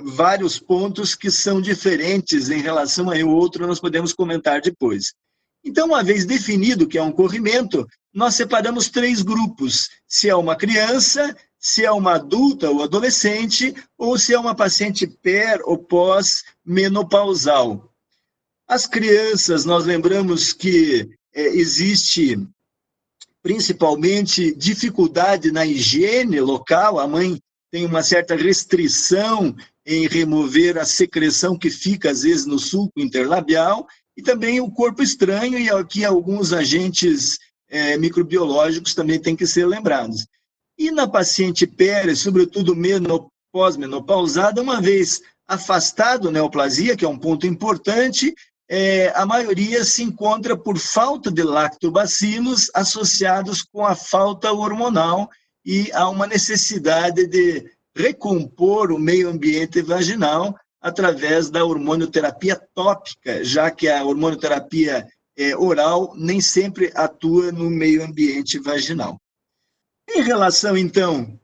vários pontos que são diferentes em relação a outro, nós podemos comentar depois. Então, uma vez definido que é um corrimento, nós separamos 3 grupos: se é uma criança, se é uma adulta ou adolescente, ou se é uma paciente per ou pós-menopausal. As crianças, nós lembramos que existe principalmente dificuldade na higiene local, a mãe tem uma certa restrição em remover a secreção que fica, às vezes, no sulco interlabial, e também o corpo estranho, e aqui alguns agentes microbiológicos também têm que ser lembrados. E na paciente peri, sobretudo pós-menopausada, uma vez afastado a neoplasia, que é um ponto importante, a maioria se encontra por falta de lactobacilos associados com a falta hormonal, e há uma necessidade de recompor o meio ambiente vaginal através da hormonioterapia tópica, já que a hormonioterapia oral nem sempre atua no meio ambiente vaginal. Em relação, então,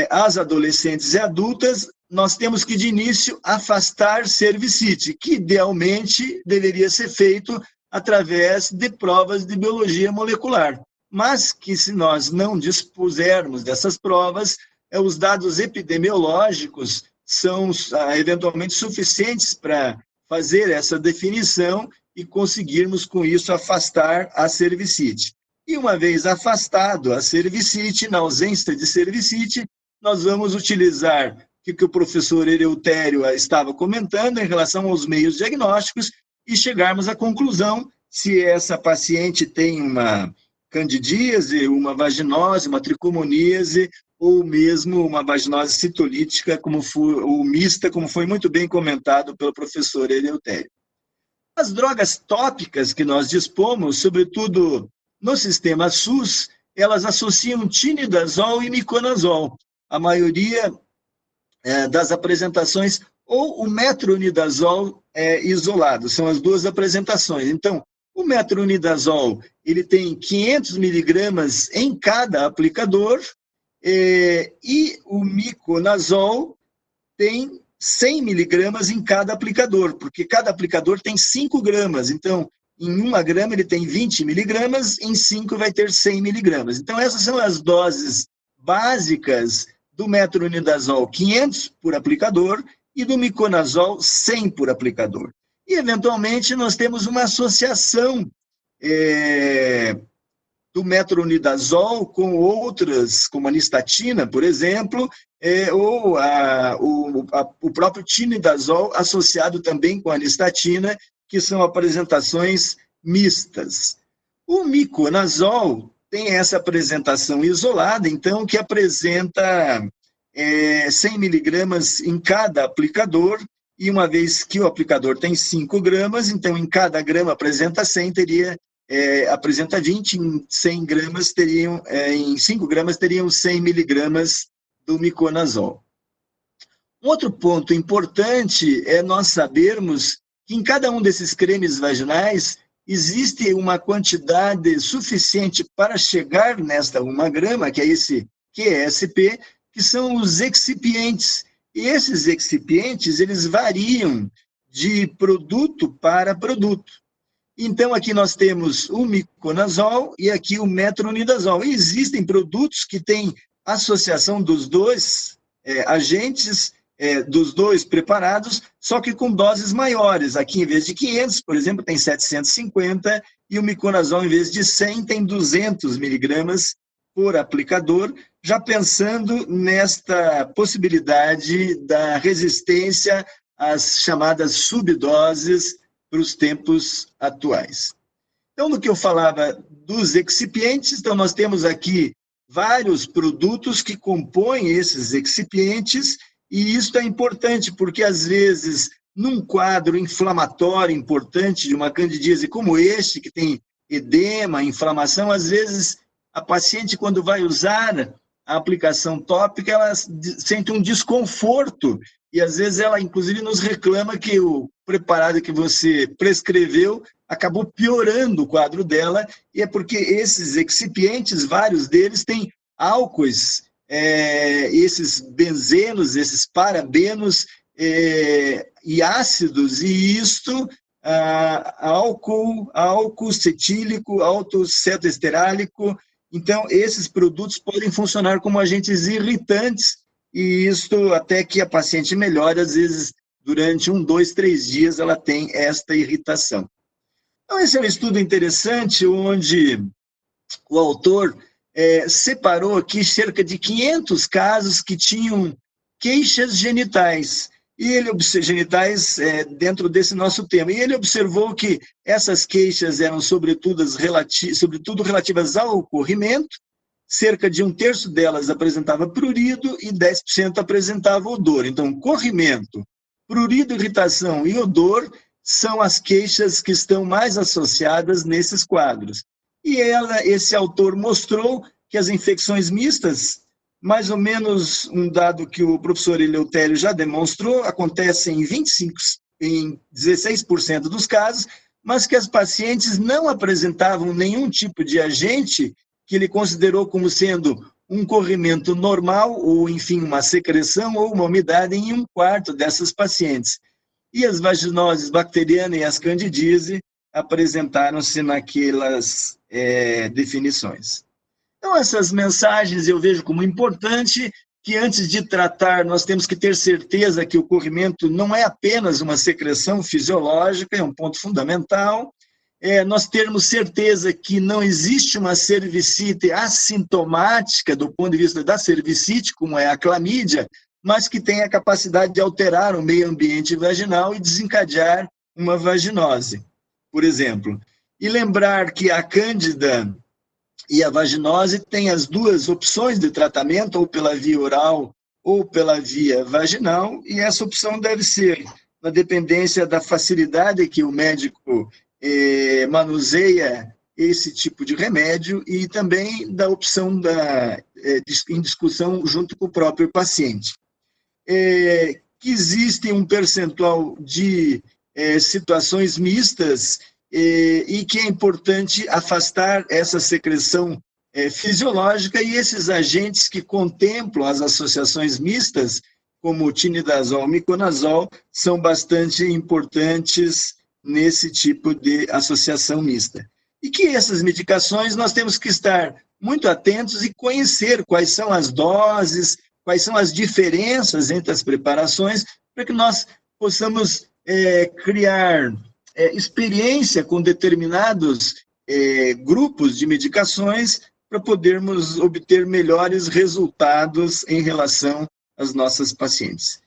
às adolescentes e adultas, nós temos que, de início, afastar cervicite, que idealmente deveria ser feito através de provas de biologia molecular, mas que, se nós não dispusermos dessas provas, os dados epidemiológicos são eventualmente suficientes para fazer essa definição e conseguirmos, com isso, afastar a cervicite. E uma vez afastado a cervicite, na ausência de cervicite, nós vamos utilizar o que o professor Eleutério estava comentando em relação aos meios diagnósticos e chegarmos à conclusão se essa paciente tem uma candidíase, uma vaginose, uma tricomoníase, ou mesmo uma vaginose citolítica, ou mista, como foi muito bem comentado pelo professor Eleutério. As drogas tópicas que nós dispomos, sobretudo no sistema SUS, elas associam tinidazol e miconazol. A maioria das apresentações, ou o metronidazol isolado, são as duas apresentações. Então, o metronidazol, ele tem 500 miligramas em cada aplicador, e o miconazol tem 100 miligramas em cada aplicador, porque cada aplicador tem 5 gramas, então, em 1 grama ele tem 20 miligramas, em 5 vai ter 100 miligramas. Então, essas são as doses básicas do metronidazol, 500 por aplicador, e do miconazol, 100 por aplicador. E, eventualmente, nós temos uma associação do metronidazol com outras, como a nistatina, por exemplo, ou o próprio tinidazol associado também com a nistatina, que são apresentações mistas. O miconazol tem essa apresentação isolada, então, que apresenta 100 miligramas em cada aplicador, e uma vez que o aplicador tem 5 gramas, então, em cada grama apresenta 100, apresenta 20, em 100 gramas teriam, em 5 gramas teriam 100 miligramas do miconazol. Um outro ponto importante é nós sabermos que em cada um desses cremes vaginais existe uma quantidade suficiente para chegar nesta 1 grama, que é esse QSP, que são os excipientes. E esses excipientes, eles variam de produto para produto. Então, aqui nós temos o miconazol e aqui o metronidazol. E existem produtos que têm associação dos dois agentes, dos dois preparados, só que com doses maiores. Aqui, em vez de 500, por exemplo, tem 750, e o miconazol, em vez de 100, tem 200 miligramas por aplicador, já pensando nesta possibilidade da resistência às chamadas subdoses para os tempos atuais. Então, no que eu falava dos excipientes, então nós temos aqui vários produtos que compõem esses excipientes, e isso é importante, porque às vezes, num quadro inflamatório importante de uma candidíase como este, que tem edema, inflamação, às vezes a paciente, quando vai usar a aplicação tópica, ela sente um desconforto, e às vezes ela, inclusive, nos reclama que o preparado que você prescreveu acabou piorando o quadro dela, e é porque esses excipientes, vários deles, têm álcoois, esses benzenos, esses parabenos e ácidos, e isto, álcool cetílico, álcool cetoesterálico. Então, esses produtos podem funcionar como agentes irritantes, e isto até que a paciente melhore, às vezes, durante 1, 2, 3 dias, ela tem esta irritação. Então, esse é um estudo interessante, onde o autor separou aqui cerca de 500 casos que tinham queixas genitais, dentro desse nosso tema. E ele observou que essas queixas eram, sobretudo relativas ao corrimento, cerca de 1/3 delas apresentava prurido e 10% apresentava odor. Então, corrimento, prurido, irritação e odor são as queixas que estão mais associadas nesses quadros. E esse autor mostrou que as infecções mistas, mais ou menos um dado que o professor Eleutério já demonstrou, acontecem em 16% dos casos, mas que as pacientes não apresentavam nenhum tipo de agente que ele considerou como sendo um corrimento normal, ou, enfim, uma secreção ou uma umidade em 1/4 dessas pacientes. E as vaginoses bacterianas e as candidíase apresentaram-se naquelas definições. Então, essas mensagens eu vejo como importante, que antes de tratar, nós temos que ter certeza que o corrimento não é apenas uma secreção fisiológica, é um ponto fundamental. nós termos certeza que não existe uma cervicite assintomática do ponto de vista da cervicite, como é a clamídia, mas que tem a capacidade de alterar o meio ambiente vaginal e desencadear uma vaginose, por exemplo. E lembrar que a cândida e a vaginose têm as duas opções de tratamento, ou pela via oral ou pela via vaginal, e essa opção deve ser na dependência da facilidade que o médico manuseia esse tipo de remédio e também da opção em discussão junto com o próprio paciente. Que existe um percentual de situações mistas e que é importante afastar essa secreção fisiológica e esses agentes que contemplam as associações mistas, como o tinidazol e miconazol, são bastante importantes nesse tipo de associação mista. E que essas medicações nós temos que estar muito atentos e conhecer quais são as doses, quais são as diferenças entre as preparações, para que nós possamos criar experiência com determinados grupos de medicações para podermos obter melhores resultados em relação às nossas pacientes.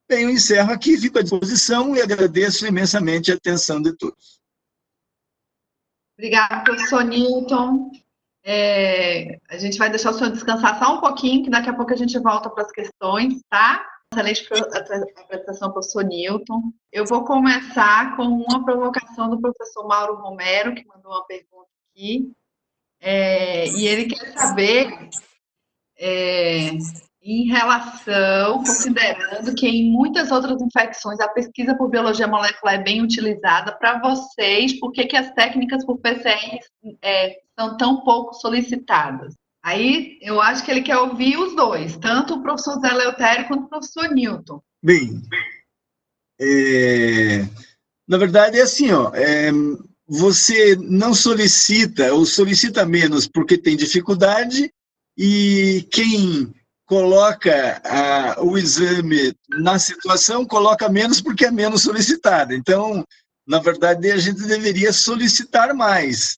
Bem, eu encerro aqui, fico à disposição e agradeço imensamente a atenção de todos. Obrigada, professor Newton. A gente vai deixar o senhor descansar só um pouquinho, que daqui a pouco a gente volta para as questões, tá? Excelente apresentação, professor Newton. Eu vou começar com uma provocação do professor Mauro Romero, que mandou uma pergunta aqui. E ele quer saber, em relação, considerando que em muitas outras infecções a pesquisa por biologia molecular é bem utilizada, para vocês, por que as técnicas por PCR são tão pouco solicitadas? Aí, eu acho que ele quer ouvir os dois, tanto o professor Zé Eleutério quanto o professor Newton. Bem, na verdade é assim, você não solicita, ou solicita menos porque tem dificuldade, e quem coloca o exame na situação, coloca menos porque é menos solicitado. Então, na verdade, a gente deveria solicitar mais.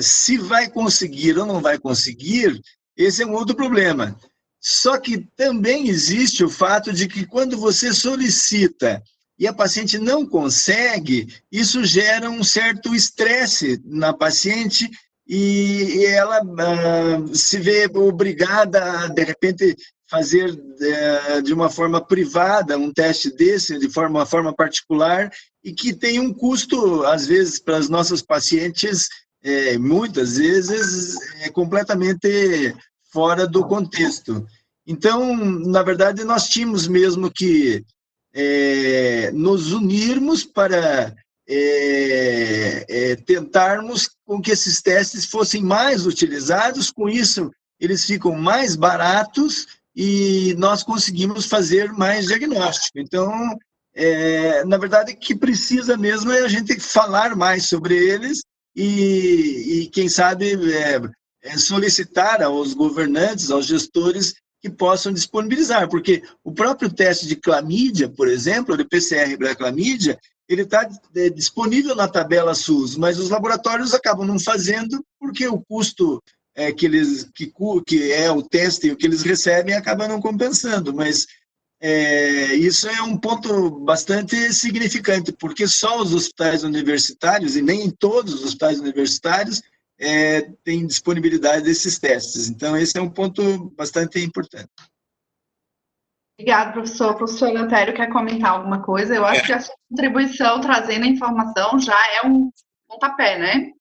Se vai conseguir ou não vai conseguir, esse é um outro problema. Só que também existe o fato de que quando você solicita e a paciente não consegue, isso gera um certo estresse na paciente e ela se vê obrigada a, de repente, fazer de uma forma privada um teste desse, de uma forma particular, e que tem um custo, às vezes, para as nossas pacientes, muitas vezes, completamente fora do contexto. Então, na verdade, nós tínhamos mesmo que nos unirmos para tentarmos com que esses testes fossem mais utilizados, com isso eles ficam mais baratos e nós conseguimos fazer mais diagnóstico. Então, na verdade, o que precisa mesmo é a gente falar mais sobre eles e quem sabe, solicitar aos governantes, aos gestores, que possam disponibilizar, porque o próprio teste de clamídia, por exemplo, de PCR para clamídia, ele está disponível na tabela SUS, mas os laboratórios acabam não fazendo porque o custo que é o teste e o que eles recebem acaba não compensando, mas isso é um ponto bastante significante, porque só os hospitais universitários, e nem em todos os hospitais universitários, tem disponibilidade desses testes. Então, esse é um ponto bastante importante. Obrigada, professor. O professor Eleutério quer comentar alguma coisa? Eu acho que a sua contribuição, trazendo a informação, já é um pontapé, né?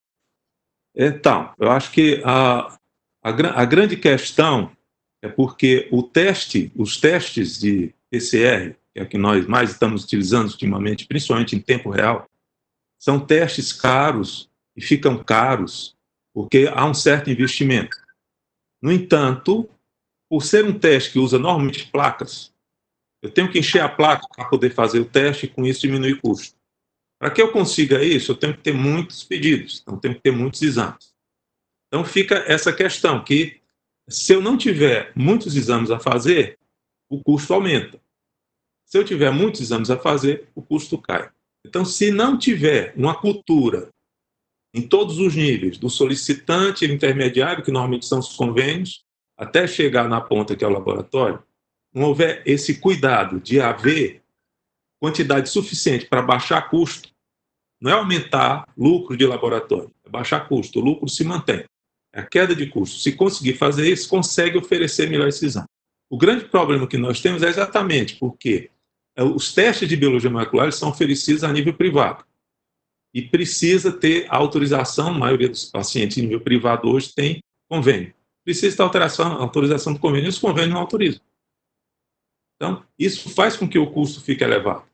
Então, eu acho que a grande questão é porque os testes de PCR, que é o que nós mais estamos utilizando ultimamente, principalmente em tempo real, são testes caros e ficam caros porque há um certo investimento. No entanto, por ser um teste que usa normalmente placas, eu tenho que encher a placa para poder fazer o teste e com isso diminuir o custo. Para que eu consiga isso, eu tenho que ter muitos pedidos, então tenho que ter muitos exames. Então fica essa questão que, se eu não tiver muitos exames a fazer, o custo aumenta. Se eu tiver muitos exames a fazer, o custo cai. Então, se não tiver uma cultura em todos os níveis, do solicitante e intermediário, que normalmente são os convênios, até chegar na ponta, que é o laboratório, não houver esse cuidado de haver quantidade suficiente para baixar custo, não é aumentar lucro de laboratório, é baixar custo, o lucro se mantém. É a queda de custo. Se conseguir fazer isso, consegue oferecer melhor esse exame. O grande problema que nós temos é exatamente porque os testes de biologia molecular são oferecidos a nível privado e precisa ter autorização, a maioria dos pacientes em nível privado hoje tem convênio. Precisa ter autorização do convênio, e os convênios não autorizam. Então, isso faz com que o custo fique elevado,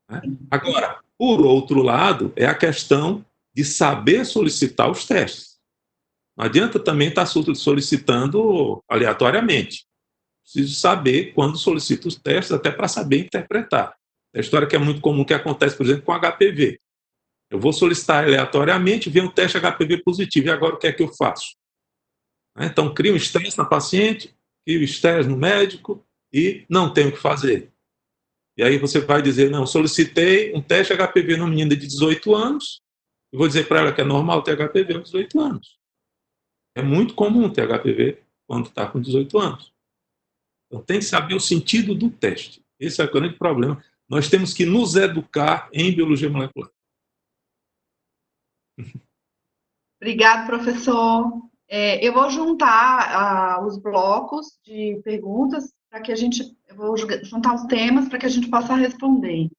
né? Agora, por outro lado, é a questão de saber solicitar os testes. Não adianta também estar solicitando aleatoriamente. Preciso saber quando solicito os testes, até para saber interpretar. É a história que é muito comum, que acontece, por exemplo, com HPV. Eu vou solicitar aleatoriamente, vem um teste HPV positivo, e agora o que é que eu faço? Então, crio um estresse na paciente, crio estresse no médico, e não tenho o que fazer. E aí você vai dizer, não, solicitei um teste HPV numa menina de 18 anos, e vou dizer para ela que é normal ter HPV aos 18 anos. É muito comum ter HPV quando está com 18 anos. Então tem que saber o sentido do teste. Esse é o grande problema. Nós temos que nos educar em biologia molecular. Obrigado, professor. Eu vou juntar os blocos de perguntas para que eu vou juntar os temas para que a gente possa responder.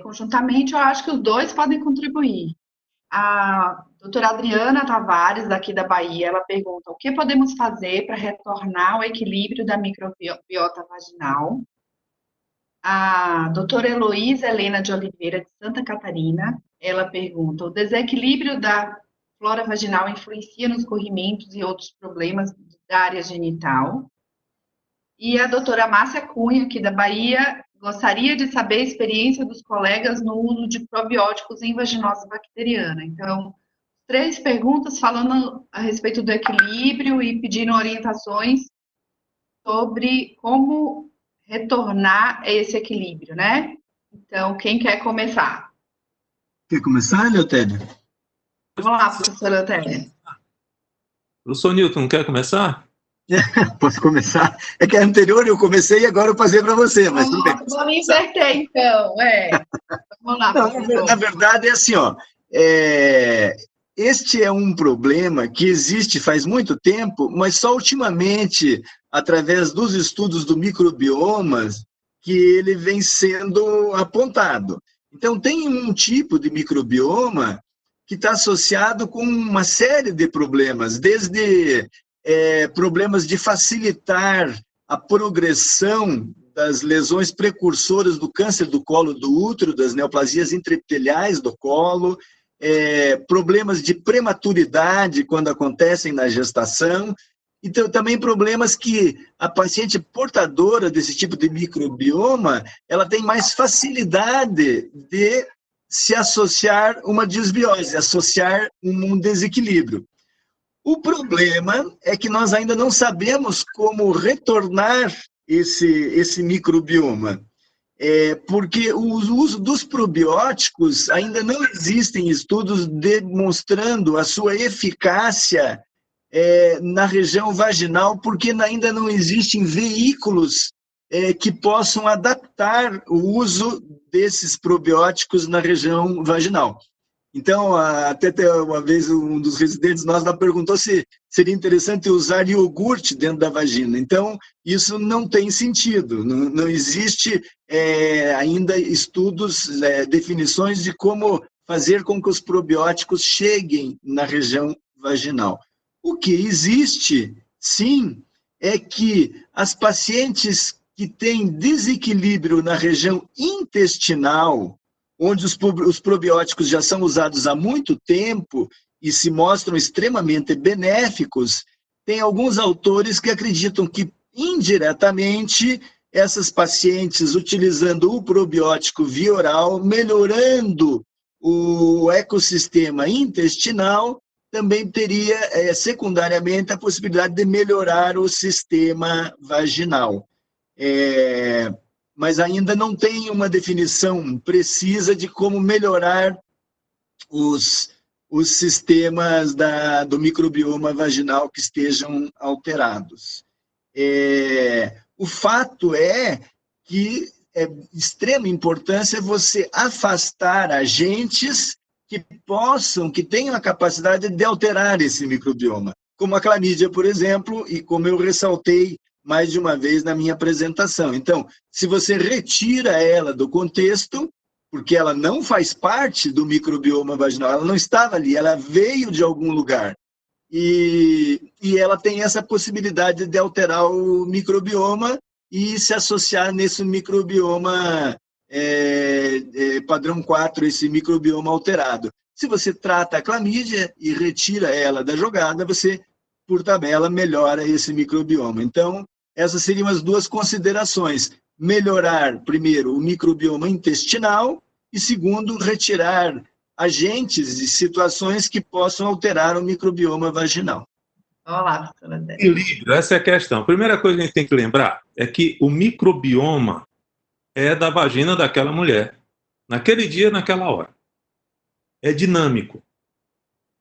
Conjuntamente, eu acho que os dois podem contribuir. A doutora Adriana Tavares, daqui da Bahia, ela pergunta: o que podemos fazer para retornar ao equilíbrio da microbiota vaginal? A doutora Heloísa Helena de Oliveira, de Santa Catarina, ela pergunta: o desequilíbrio da flora vaginal influencia nos corrimentos e outros problemas da área genital? E a doutora Márcia Cunha, aqui da Bahia, gostaria de saber a experiência dos colegas no uso de probióticos em vaginose bacteriana. Então, 3 perguntas falando a respeito do equilíbrio e pedindo orientações sobre como retornar a esse equilíbrio, né? Então, quem quer começar? Quer começar, Leotério? Vamos lá, professora Leotério. Professor Newton, quer começar? Posso começar? É que a anterior eu comecei e agora eu passei para você, mas tudo bem. Vamos inverter, então. Vamos lá, não, na verdade, é assim, ó. Este é um problema que existe faz muito tempo, mas só ultimamente, através dos estudos do microbioma, que ele vem sendo apontado. Então, tem um tipo de microbioma que está associado com uma série de problemas, desde problemas de facilitar a progressão das lesões precursoras do câncer do colo do útero, das neoplasias intraepiteliais do colo, problemas de prematuridade quando acontecem na gestação, então também problemas que a paciente portadora desse tipo de microbioma, ela tem mais facilidade de se associar uma disbiose, associar um desequilíbrio. O problema é que nós ainda não sabemos como retornar esse microbioma, porque o uso dos probióticos ainda não existem estudos demonstrando a sua eficácia na região vaginal, porque ainda não existem veículos que possam adaptar o uso desses probióticos na região vaginal. Então, até uma vez um dos residentes nós perguntou se seria interessante usar iogurte dentro da vagina. Então, isso não tem sentido, não existe ainda estudos, definições de como fazer com que os probióticos cheguem na região vaginal. O que existe, sim, é que as pacientes que têm desequilíbrio na região intestinal, onde os probióticos já são usados há muito tempo e se mostram extremamente benéficos, tem alguns autores que acreditam que, indiretamente, essas pacientes, utilizando o probiótico via oral, melhorando o ecossistema intestinal, também teria, secundariamente, a possibilidade de melhorar o sistema vaginal. Mas ainda não tem uma definição precisa de como melhorar os os sistemas do microbioma vaginal que estejam alterados. O fato é que é de extrema importância você afastar agentes que tenham a capacidade de alterar esse microbioma, como a clamídia, por exemplo, e como eu ressaltei mais de uma vez na minha apresentação. Então, se você retira ela do contexto, porque ela não faz parte do microbioma vaginal, ela não estava ali, ela veio de algum lugar, e ela tem essa possibilidade de alterar o microbioma e se associar nesse microbioma padrão 4, esse microbioma alterado. Se você trata a clamídia e retira ela da jogada, você, por tabela, melhora esse microbioma. Então, essas seriam as duas considerações. Melhorar, primeiro, o microbioma intestinal e, segundo, retirar agentes e situações que possam alterar o microbioma vaginal. Olá, doutora Adélia. Equilíbrio, essa é a questão. A primeira coisa que a gente tem que lembrar é que o microbioma é da vagina daquela mulher, naquele dia, naquela hora. É dinâmico.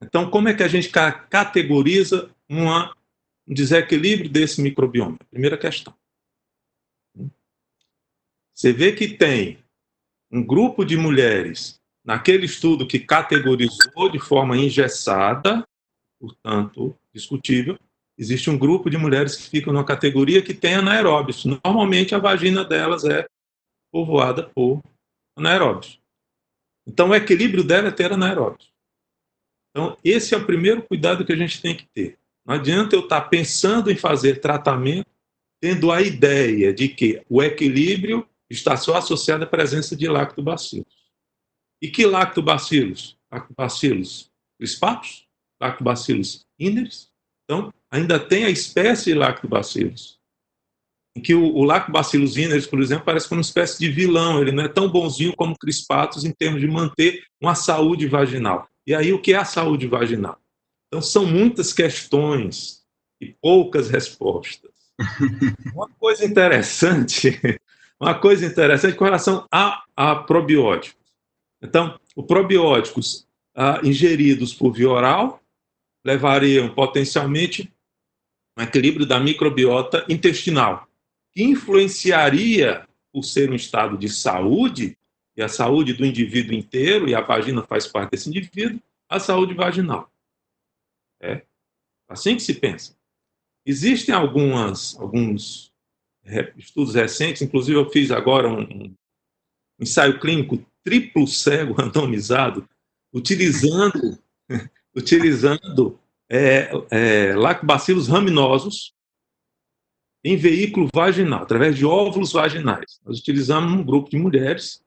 Então, como é que a gente categoriza um desequilíbrio desse microbioma? Primeira questão. Você vê que tem um grupo de mulheres, naquele estudo que categorizou de forma engessada, portanto, discutível, existe um grupo de mulheres que ficam numa categoria que tem anaeróbios. Normalmente, a vagina delas é povoada por anaeróbios. Então, o equilíbrio dela é ter anaeróbios. Então, esse é o primeiro cuidado que a gente tem que ter. Não adianta eu estar pensando em fazer tratamento tendo a ideia de que o equilíbrio está só associado à presença de lactobacilos. E que lactobacilos? Lactobacilos crispatus? Lactobacillus inneris? Então, ainda tem a espécie de lactobacilos. Em que o Lactobacillus inneris, por exemplo, parece como uma espécie de vilão. Ele não é tão bonzinho como crispatus em termos de manter uma saúde vaginal. E aí, o que é a saúde vaginal? Então, são muitas questões e poucas respostas. Uma coisa interessante com relação a probióticos. Então, os probióticos ingeridos por via oral levariam potencialmente um equilíbrio da microbiota intestinal, que influenciaria, por ser um estado de saúde, e a saúde do indivíduo inteiro, e a vagina faz parte desse indivíduo, a saúde vaginal. É assim que se pensa. Existem alguns estudos recentes, inclusive eu fiz agora um ensaio clínico triplo cego randomizado, utilizando lactobacilos raminosos em veículo vaginal, através de óvulos vaginais. Nós utilizamos um grupo de mulheres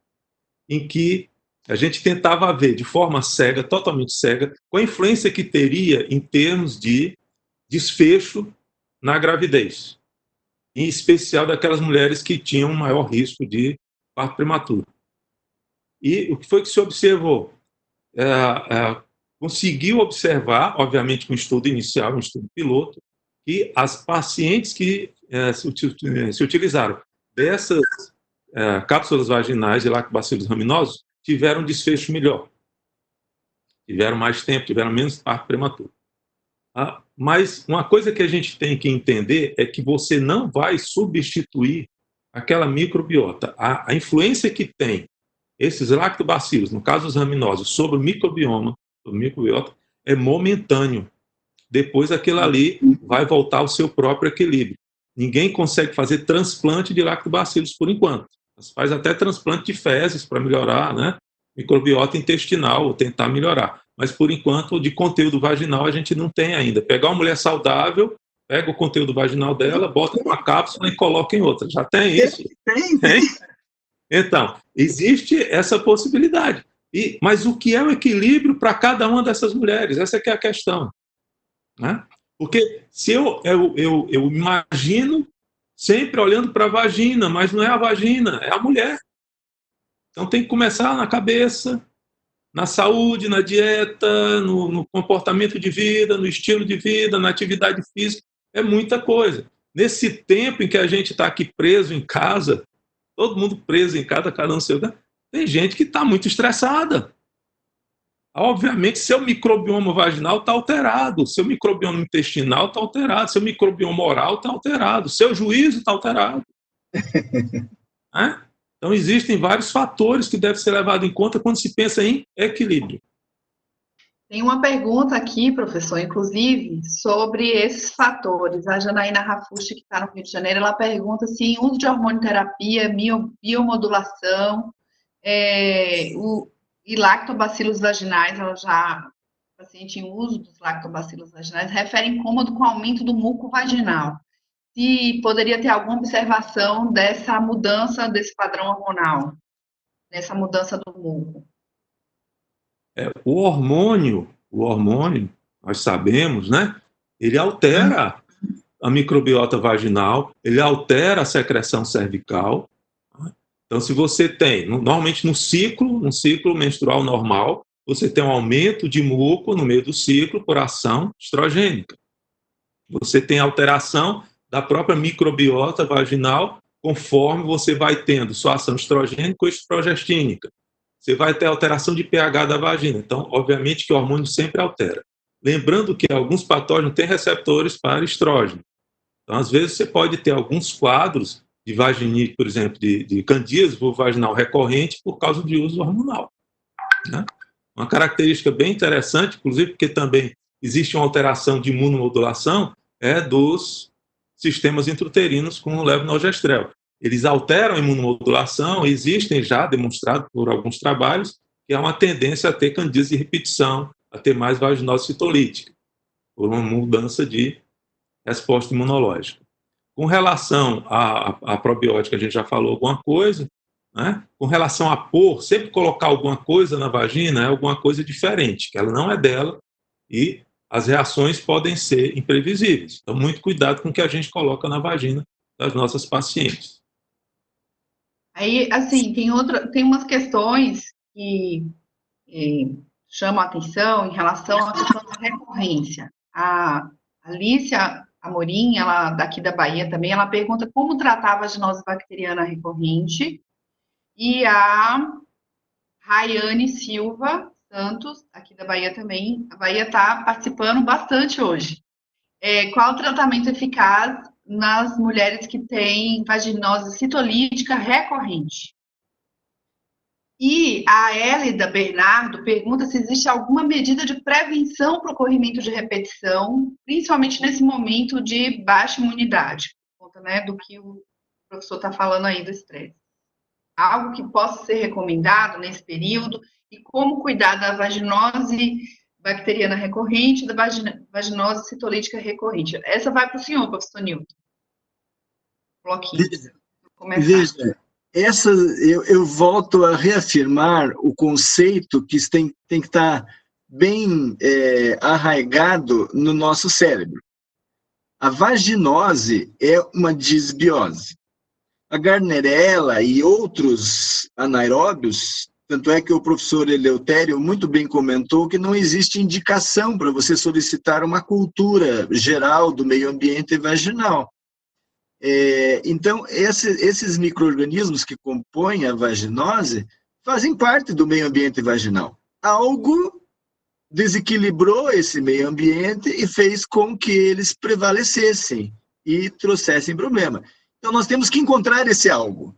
em que a gente tentava ver de forma cega, totalmente cega, qual a influência que teria em termos de desfecho na gravidez, em especial daquelas mulheres que tinham um maior risco de parto prematuro. E o que foi que se observou? Conseguiu observar, obviamente com um estudo inicial, um estudo piloto, que as pacientes que se utilizaram dessas cápsulas vaginais de lactobacillus raminosos tiveram um desfecho melhor. Tiveram mais tempo, tiveram menos parto prematuro. Mas uma coisa que a gente tem que entender é que você não vai substituir aquela microbiota. A influência que tem esses lactobacilos, no caso os raminosos, sobre o microbioma, sobre o microbiota, é momentâneo. Depois aquilo ali vai voltar ao seu próprio equilíbrio. Ninguém consegue fazer transplante de lactobacilos por enquanto. Mas faz até transplante de fezes para melhorar, né? Microbiota intestinal, ou tentar melhorar. Mas, por enquanto, de conteúdo vaginal a gente não tem ainda. Pegar uma mulher saudável, pega o conteúdo vaginal dela, bota em uma cápsula e coloca em outra. Já tem isso? Tem. Então, existe essa possibilidade. Mas o que é o equilíbrio para cada uma dessas mulheres? Essa que é a questão. Né? Porque se eu imagino sempre olhando para a vagina, mas não é a vagina, é a mulher. Então tem que começar na cabeça, na saúde, na dieta, no comportamento de vida, no estilo de vida, na atividade física. É muita coisa. Nesse tempo em que a gente está aqui preso em casa, todo mundo preso em casa, cada um seu, tem gente que está muito estressada. Obviamente, seu microbioma vaginal está alterado, seu microbioma intestinal está alterado, seu microbioma oral está alterado, seu juízo está alterado. Né? Então, existem vários fatores que devem ser levados em conta quando se pensa em equilíbrio. Tem uma pergunta aqui, professor, inclusive, sobre esses fatores. A Janaína Rafushi, que está no Rio de Janeiro, ela pergunta se em uso de hormonioterapia, biomodulação, e lactobacilos vaginais, o paciente em uso dos lactobacilos vaginais, refere incômodo com aumento do muco vaginal. Se poderia ter alguma observação dessa mudança desse padrão hormonal, dessa mudança do muco. O hormônio, nós sabemos, né? Ele altera a microbiota vaginal, ele altera a secreção cervical. Então, se você tem, normalmente no ciclo menstrual normal, você tem um aumento de muco no meio do ciclo por ação estrogênica. Você tem alteração da própria microbiota vaginal conforme você vai tendo sua ação estrogênica ou estrogestínica. Você vai ter alteração de pH da vagina. Então, obviamente que o hormônio sempre altera. Lembrando que alguns patógenos têm receptores para estrógeno. Então, às vezes, você pode ter alguns quadros de vaginite, por exemplo, de candidíase vulvovaginal recorrente por causa de uso hormonal. Né? Uma característica bem interessante, inclusive porque também existe uma alteração de imunomodulação, é dos sistemas intrauterinos com o levonorgestrel. Eles alteram a imunomodulação, existem já demonstrado por alguns trabalhos que há uma tendência a ter candidíase de repetição, a ter mais vaginose citolítica, por uma mudança de resposta imunológica. Com relação à probiótica, a gente já falou alguma coisa, né? Com relação a sempre colocar alguma coisa na vagina é alguma coisa diferente, que ela não é dela, e as reações podem ser imprevisíveis. Então, muito cuidado com o que a gente coloca na vagina das nossas pacientes. Aí, assim, tem umas questões que chamam a atenção em relação à questão da recorrência. A Alicia Amorim, ela daqui da Bahia também, ela pergunta como tratar a vaginose bacteriana recorrente, e a Rayane Silva Santos, aqui da Bahia também, a Bahia está participando bastante hoje. Qual o tratamento eficaz nas mulheres que têm vaginose citolítica recorrente? E a Hélida Bernardo pergunta se existe alguma medida de prevenção para o ocorrimento de repetição, principalmente nesse momento de baixa imunidade, por conta, né, do que o professor está falando aí do estresse. Algo que possa ser recomendado nesse período, e como cuidar da vaginose bacteriana recorrente, da vaginose citolítica recorrente. Essa vai para o senhor, professor Newton. Bloquinho. Veja, eu volto a reafirmar o conceito que tem que estar bem arraigado no nosso cérebro. A vaginose é uma disbiose. A Gardnerella e outros anaeróbios, tanto é que o professor Eleutério muito bem comentou que não existe indicação para você solicitar uma cultura geral do meio ambiente vaginal. Então, esses micro-organismos que compõem a vaginose fazem parte do meio ambiente vaginal. Algo desequilibrou esse meio ambiente e fez com que eles prevalecessem e trouxessem problema. Então, nós temos que encontrar esse algo.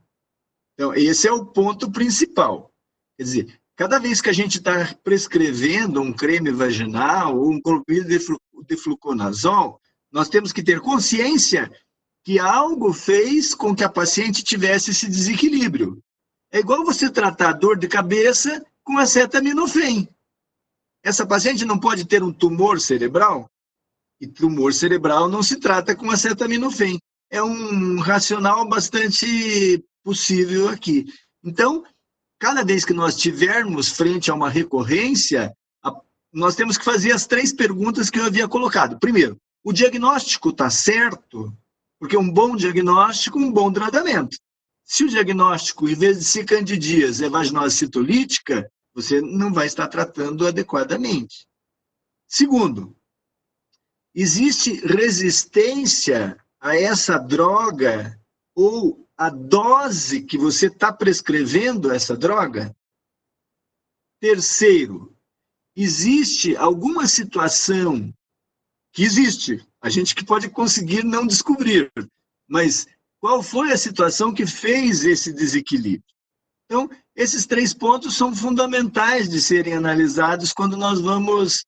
Então, esse é o ponto principal. Quer dizer, cada vez que a gente está prescrevendo um creme vaginal ou um comprimido de fluconazol, nós temos que ter consciência que algo fez com que a paciente tivesse esse desequilíbrio. É igual você tratar a dor de cabeça com acetaminofém. Essa paciente não pode ter um tumor cerebral? E tumor cerebral não se trata com acetaminofém. É um racional bastante possível aqui. Então, cada vez que nós estivermos frente a uma recorrência, nós temos que fazer as 3 perguntas que eu havia colocado. Primeiro, o diagnóstico está certo? Porque um bom diagnóstico, um bom tratamento. Se o diagnóstico, em vez de ser candidíase, é vaginose citolítica, você não vai estar tratando adequadamente. Segundo, existe resistência a essa droga ou a dose que você está prescrevendo essa droga? Terceiro, existe alguma situação que existe, a gente que pode conseguir não descobrir, mas qual foi a situação que fez esse desequilíbrio? Então, esses 3 pontos são fundamentais de serem analisados quando nós vamos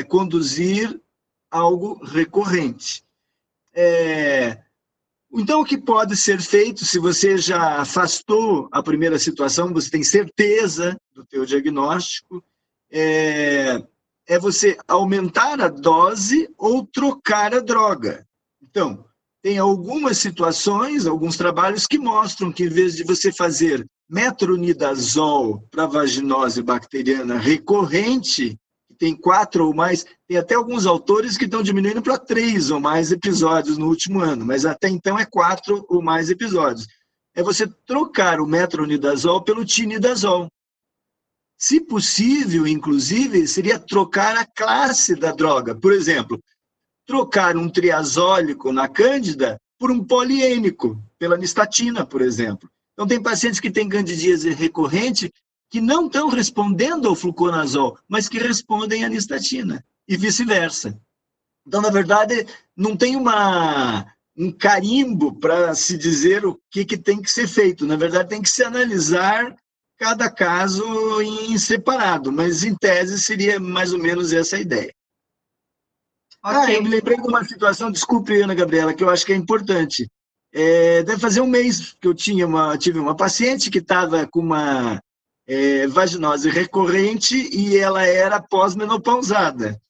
conduzir algo recorrente. Então, o que pode ser feito, se você já afastou a primeira situação, você tem certeza do teu diagnóstico, é você aumentar a dose ou trocar a droga. Então, tem algumas situações, alguns trabalhos que mostram que, em vez de você fazer metronidazol para vaginose bacteriana recorrente, que tem 4 ou mais, tem até alguns autores que estão diminuindo para 3 ou mais episódios no último ano, mas até então é 4 ou mais episódios. É você trocar o metronidazol pelo tinidazol. Se possível, inclusive, seria trocar a classe da droga. Por exemplo, trocar um triazólico na cândida por um poliênico, pela nistatina, por exemplo. Então, tem pacientes que têm candidíase recorrente que não estão respondendo ao fluconazol, mas que respondem à nistatina, e vice-versa. Então, na verdade, não tem um carimbo para se dizer o que tem que ser feito. Na verdade, tem que se analisar cada caso em separado, mas, em tese, seria mais ou menos essa a ideia. Ok. Eu me lembrei de uma situação, desculpe, Ana Gabriela, que eu acho que é importante. Deve fazer um mês que eu tive uma paciente que estava com uma vaginose recorrente e ela era pós-menopausada.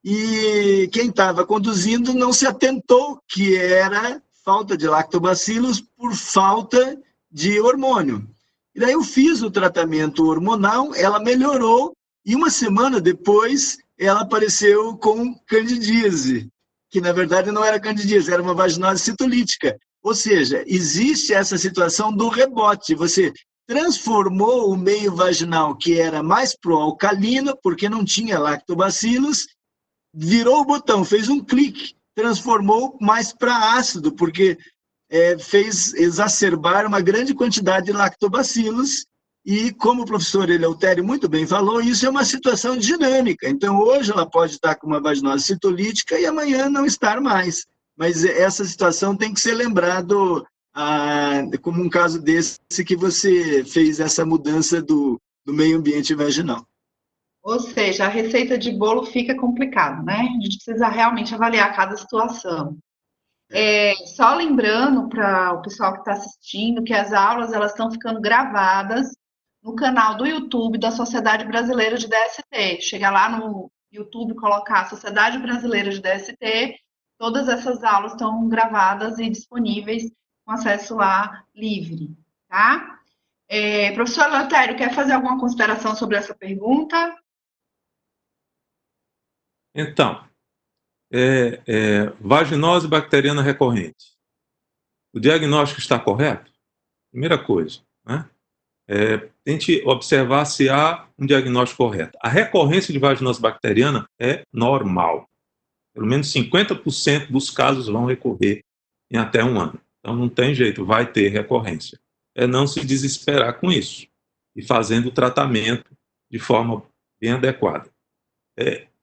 E quem estava conduzindo não se atentou que era falta de lactobacilos por falta de hormônio. E daí eu fiz o tratamento hormonal, ela melhorou, e uma semana depois ela apareceu com candidíase, que na verdade não era candidíase, era uma vaginose citolítica. Ou seja, existe essa situação do rebote. Você transformou o meio vaginal, que era mais proalcalino, porque não tinha lactobacilos, virou o botão, fez um clique, transformou mais para ácido, porque fez exacerbar uma grande quantidade de lactobacilos. E, como o professor Eleutério muito bem falou, isso é uma situação dinâmica. Então, hoje ela pode estar com uma vaginose citolítica e amanhã não estar mais. Mas essa situação tem que ser lembrado como um caso desse que você fez essa mudança do meio ambiente vaginal. Ou seja, a receita de bolo fica complicado, né? A gente precisa realmente avaliar cada situação. Só lembrando para o pessoal que está assistindo que as aulas elas estão ficando gravadas no canal do YouTube da Sociedade Brasileira de DST. Chega lá no YouTube, colocar Sociedade Brasileira de DST, todas essas aulas estão gravadas e disponíveis com acesso lá livre, tá? Professor Eleutério, quer fazer alguma consideração sobre essa pergunta? Então, vaginose bacteriana recorrente. O diagnóstico está correto? Primeira coisa, né? Tente observar se há um diagnóstico correto. A recorrência de vaginose bacteriana é normal. Pelo menos 50% dos casos vão recorrer em até 1 ano. Então, não tem jeito, vai ter recorrência. É não se desesperar com isso e fazendo o tratamento de forma bem adequada.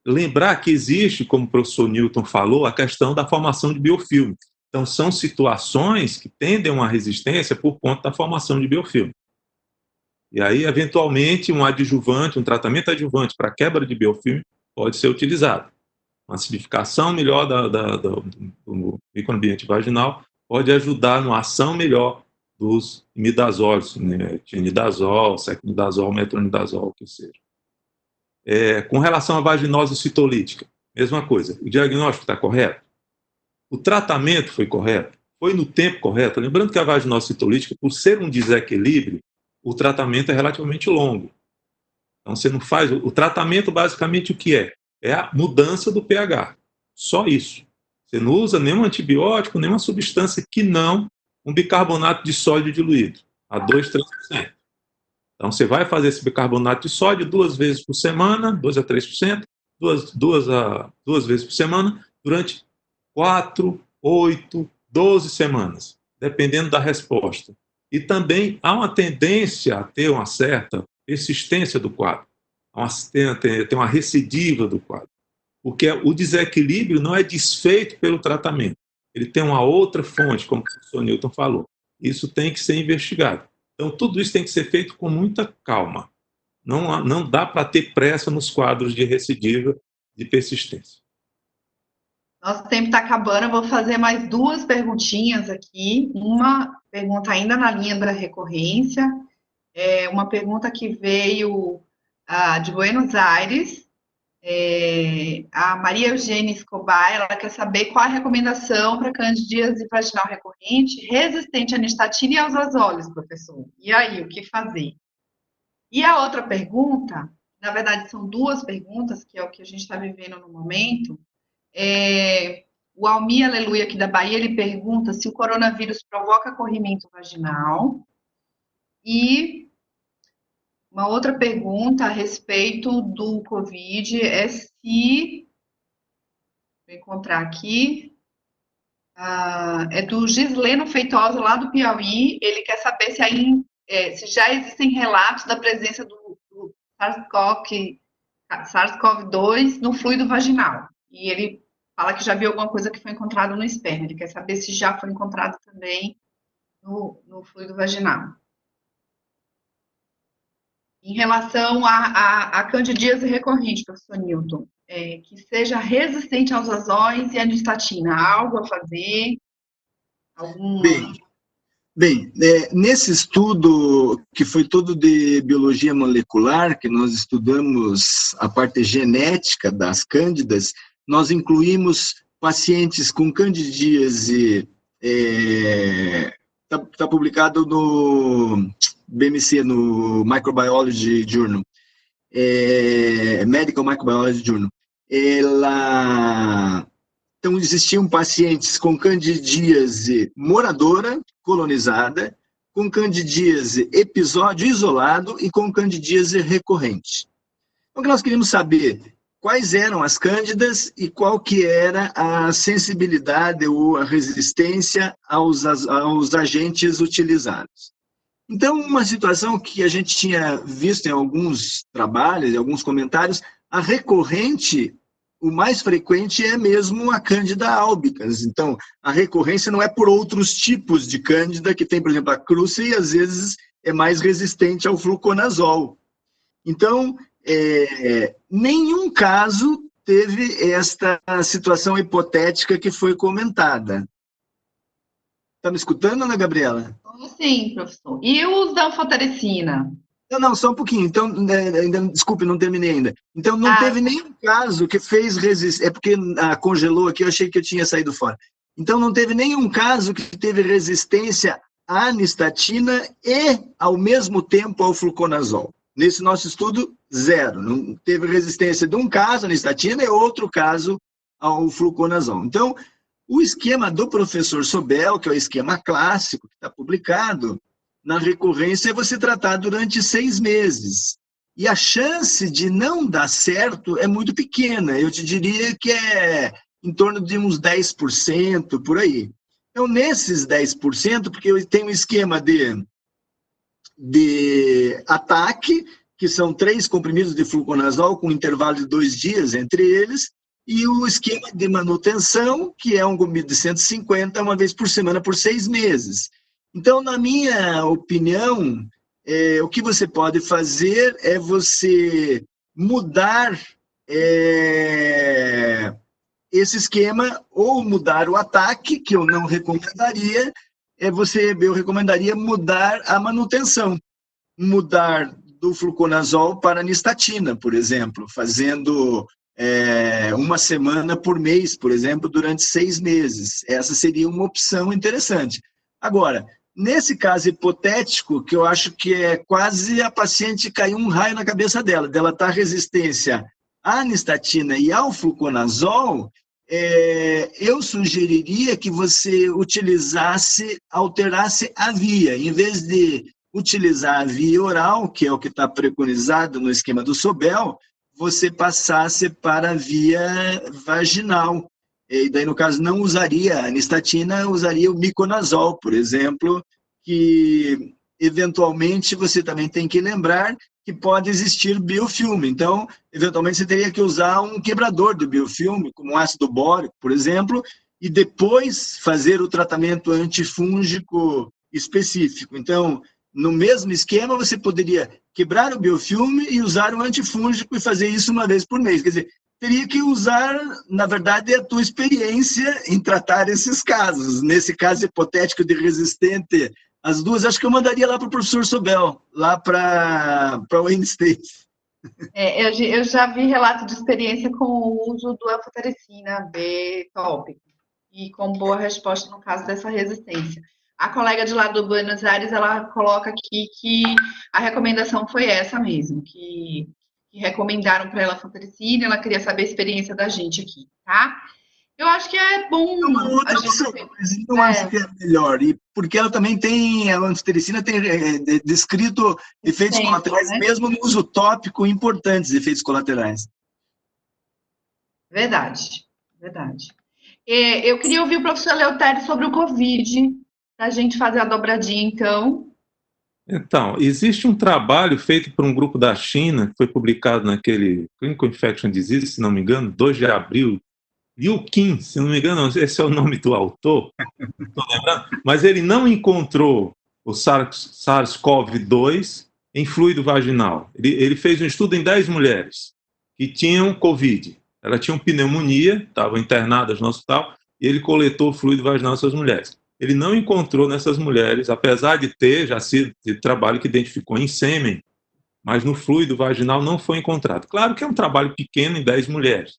Lembrar que existe, como o professor Newton falou, a questão da formação de biofilme. Então, são situações que tendem a uma resistência por conta da formação de biofilme. E aí, eventualmente, um adjuvante, um tratamento adjuvante para quebra de biofilme pode ser utilizado. Uma acidificação melhor do microambiente vaginal pode ajudar numa ação melhor dos imidazóis, né? Tinidazol, secnidazol, metronidazol, o que seja. Com relação à vaginose citolítica, mesma coisa. O diagnóstico está correto? O tratamento foi correto? Foi no tempo correto? Lembrando que a vaginose citolítica, por ser um desequilíbrio, o tratamento é relativamente longo. Então, você não faz... O tratamento, basicamente, o que é? É a mudança do pH. Só isso. Você não usa nenhum antibiótico, nenhuma substância que não um bicarbonato de sódio diluído, a 2, 3%. Então, você vai fazer esse bicarbonato de sódio 2 vezes por semana, 2 a 3%, duas vezes por semana, durante 4, 8, 12 semanas, dependendo da resposta. E também há uma tendência a ter uma certa persistência do quadro. tem uma recidiva do quadro. Porque o desequilíbrio não é desfeito pelo tratamento. Ele tem uma outra fonte, como o professor Newton falou. Isso tem que ser investigado. Então, tudo isso tem que ser feito com muita calma. Não dá para ter pressa nos quadros de recidiva de persistência. Nosso tempo está acabando, eu vou fazer mais 2 perguntinhas aqui. Uma pergunta ainda na linha da recorrência, uma pergunta que veio de Buenos Aires, a Maria Eugênia Escobar, ela quer saber qual a recomendação para candidíase vaginal recorrente, resistente à nistatina e aos azóleos, professor. E aí, o que fazer? E a outra pergunta, na verdade são 2 perguntas, que é o que a gente está vivendo no momento. O Almi Aleluia, aqui da Bahia, ele pergunta se o coronavírus provoca corrimento vaginal. E uma outra pergunta a respeito do Covid é se... Vou encontrar aqui. É do Gisleno Feitosa, lá do Piauí. Ele quer saber se já existem relatos da presença do SARS-CoV-2 no fluido vaginal. E ele fala que já viu alguma coisa que foi encontrado no esperma. Ele quer saber se já foi encontrado também no fluido vaginal. Em relação à candidíase recorrente, professor Newton, que seja resistente aos azóis e à nistatina, algo a fazer? Bem, nesse estudo, que foi todo de biologia molecular, que nós estudamos a parte genética das cândidas, nós incluímos pacientes com candidíase, está publicado no BMC, no Microbiology Journal, Medical Microbiology Journal. Então, existiam pacientes com candidíase moradora, colonizada, com candidíase episódio isolado e com candidíase recorrente. Então, o que nós queríamos saber, quais eram as cândidas e qual que era a sensibilidade ou a resistência aos agentes utilizados. Então, uma situação que a gente tinha visto em alguns trabalhos, em alguns comentários, a recorrente, o mais frequente é mesmo a Cândida albicans. Então, a recorrência não é por outros tipos de Cândida, que tem, por exemplo, a crúcia, e às vezes é mais resistente ao fluconazol. Então, nenhum caso teve esta situação hipotética que foi comentada. Está me escutando, Ana Gabriela? Sim, professor. E o uso da anfotericina? Não, só um pouquinho. Então, desculpe, não terminei ainda. Então, não teve nenhum caso que fez resistência. É porque congelou aqui, eu achei que eu tinha saído fora. Então, não teve nenhum caso que teve resistência à nistatina e, ao mesmo tempo, ao fluconazol. Nesse nosso estudo, 0. Não teve resistência de um caso à nistatina e outro caso ao fluconazol. Então, o esquema do professor Sobel, que é o esquema clássico, que está publicado, na recorrência é você tratar durante 6 meses. E a chance de não dar certo é muito pequena. Eu te diria que é em torno de uns 10%, por aí. Então, nesses 10%, porque eu tenho um esquema de ataque, que são 3 comprimidos de fluconazol com intervalo de 2 dias entre eles, e o esquema de manutenção, que é um comprimido de 150, uma vez por semana, por 6 meses. Então, na minha opinião, o que você pode fazer é você mudar esse esquema, ou mudar o ataque, que eu não recomendaria, eu recomendaria mudar a manutenção, mudar do fluconazol para nistatina, por exemplo, fazendo 1 semana por mês, por exemplo, durante 6 meses. Essa seria uma opção interessante. Agora, nesse caso hipotético, que eu acho que é quase a paciente caiu um raio na cabeça dela estar resistência à nistatina e ao fluconazol, eu sugeriria que você alterasse a via. Em vez de utilizar a via oral, que é o que está preconizado no esquema do Sobel, você passasse para a via vaginal. E daí, no caso, não usaria a nistatina, usaria o miconazol, por exemplo, que eventualmente você também tem que lembrar que pode existir biofilme. Então, eventualmente, você teria que usar um quebrador de biofilme, como um ácido bórico, por exemplo, e depois fazer o tratamento antifúngico específico. Então, no mesmo esquema, você poderia quebrar o biofilme e usar o antifúngico e fazer isso uma vez por mês. Quer dizer, teria que usar, na verdade, a tua experiência em tratar esses casos. Nesse caso hipotético de resistente às duas, acho que eu mandaria lá para o professor Sobel, lá para o Wayne State. Eu já vi relato de experiência com o uso do anfotericina B tópico e com boa resposta no caso dessa resistência. A colega de lá do Buenos Aires, ela coloca aqui que a recomendação foi essa mesmo, que recomendaram para ela a anfotericina, ela queria saber a experiência da gente aqui, tá? Eu acho que é bom. É uma outra opção, mas não acho que é melhor, e porque ela também tem, a anfotericina tem descrito efeitos colaterais, né? Mesmo no uso tópico, importantes efeitos colaterais. Verdade. Eu queria ouvir o professor Eleutério sobre o Covid, para a gente fazer a dobradinha, então. Então, existe um trabalho feito por um grupo da China, que foi publicado naquele Clinical Infection Disease, se não me engano, 2 de abril, Liu Qin, se não me engano, esse é o nome do autor, não estou lembrando, mas ele não encontrou o SARS-CoV-2 em fluido vaginal. Ele fez um estudo em 10 mulheres que tinham Covid. Elas tinham pneumonia, estavam internadas no hospital, e ele coletou fluido vaginal dessas mulheres. Ele não encontrou nessas mulheres, apesar de ter já sido de trabalho que identificou em sêmen, mas no fluido vaginal não foi encontrado. Claro que é um trabalho pequeno em 10 mulheres.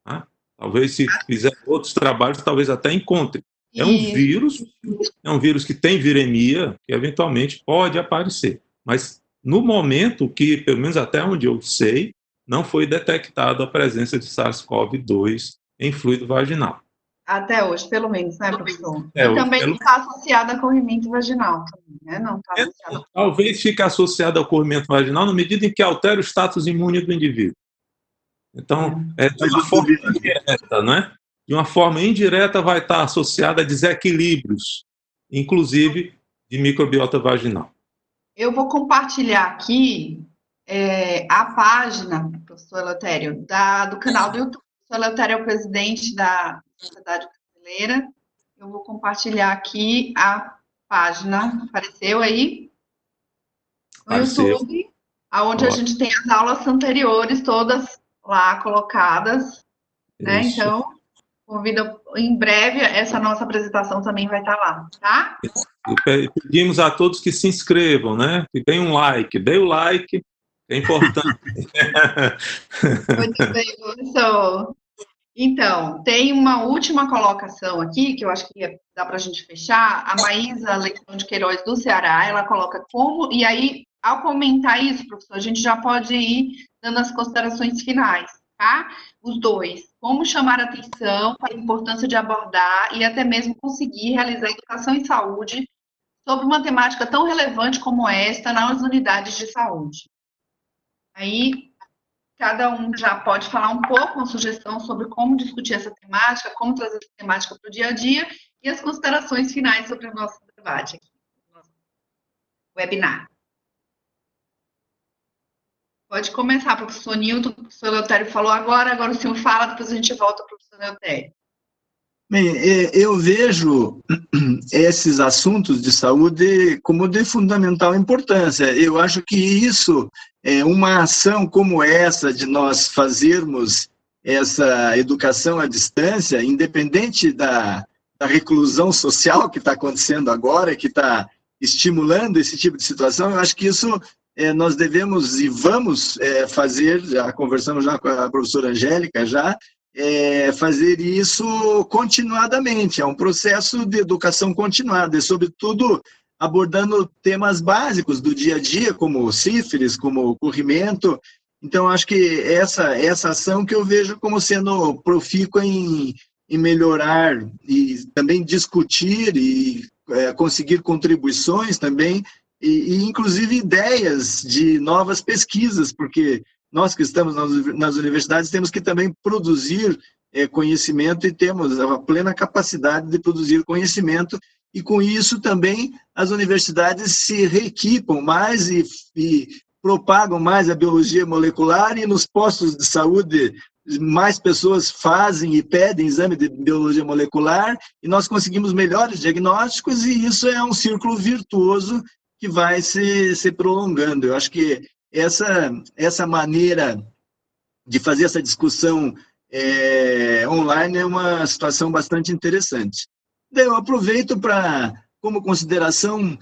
Tá? Talvez, se fizer outros trabalhos, talvez até encontre. É um vírus que tem viremia, que eventualmente pode aparecer. Mas, no momento que, pelo menos até onde eu sei, não foi detectada a presença de SARS-CoV-2 em fluido vaginal. Até hoje, pelo menos, né, professor? E também não está associada a corrimento vaginal, né? Não está associada. Talvez fique associada ao corrimento vaginal na medida em que altera o status imune do indivíduo. Então, de uma forma indireta, né? De uma forma indireta vai estar associada a desequilíbrios, inclusive de microbiota vaginal. Eu vou compartilhar aqui a página, professor Eleutério, do canal do YouTube. O professor Eleutério é o presidente da Sociedade Brasileira. Eu vou compartilhar aqui a página. Apareceu aí? No YouTube, onde a gente tem as aulas anteriores todas lá colocadas, né? Então, convido em breve, essa nossa apresentação também vai estar lá, tá? E pedimos a todos que se inscrevam, né? Que deem um like, dê o like, é importante. Muito bem, professor. Então, tem uma última colocação aqui, que eu acho que dá para a gente fechar. A Maísa Leitão de Queiroz, do Ceará, ela coloca como... E aí, ao comentar isso, professor, a gente já pode ir dando as considerações finais, tá? Os dois. Como chamar a atenção para a importância de abordar e até mesmo conseguir realizar educação em saúde sobre uma temática tão relevante como esta nas unidades de saúde. Aí, cada um já pode falar um pouco, uma sugestão sobre como discutir essa temática, como trazer essa temática para o dia a dia e as considerações finais sobre o nosso debate aqui, nosso webinar. Pode começar, professor Nilton, o professor Eleutério falou agora o senhor fala, depois a gente volta para o professor Eleutério. Bem, eu vejo esses assuntos de saúde como de fundamental importância. Eu acho que isso, uma ação como essa, de nós fazermos essa educação à distância, independente da reclusão social que está acontecendo agora, que está estimulando esse tipo de situação, eu acho que isso nós devemos e vamos fazer, já conversamos já com a professora Angélica, fazer isso continuadamente, é um processo de educação continuada, e sobretudo abordando temas básicos do dia a dia, como sífilis, como corrimento. Então, acho que essa ação que eu vejo como sendo profícua em melhorar e também discutir e conseguir contribuições também, e inclusive ideias de novas pesquisas, porque nós que estamos nas universidades temos que também produzir conhecimento e temos a plena capacidade de produzir conhecimento, e com isso também as universidades se reequipam mais e propagam mais a biologia molecular e nos postos de saúde mais pessoas fazem e pedem exame de biologia molecular e nós conseguimos melhores diagnósticos e isso é um círculo virtuoso que vai se prolongando. Eu acho que essa maneira de fazer essa discussão online é uma situação bastante interessante. Eu aproveito para, como consideração,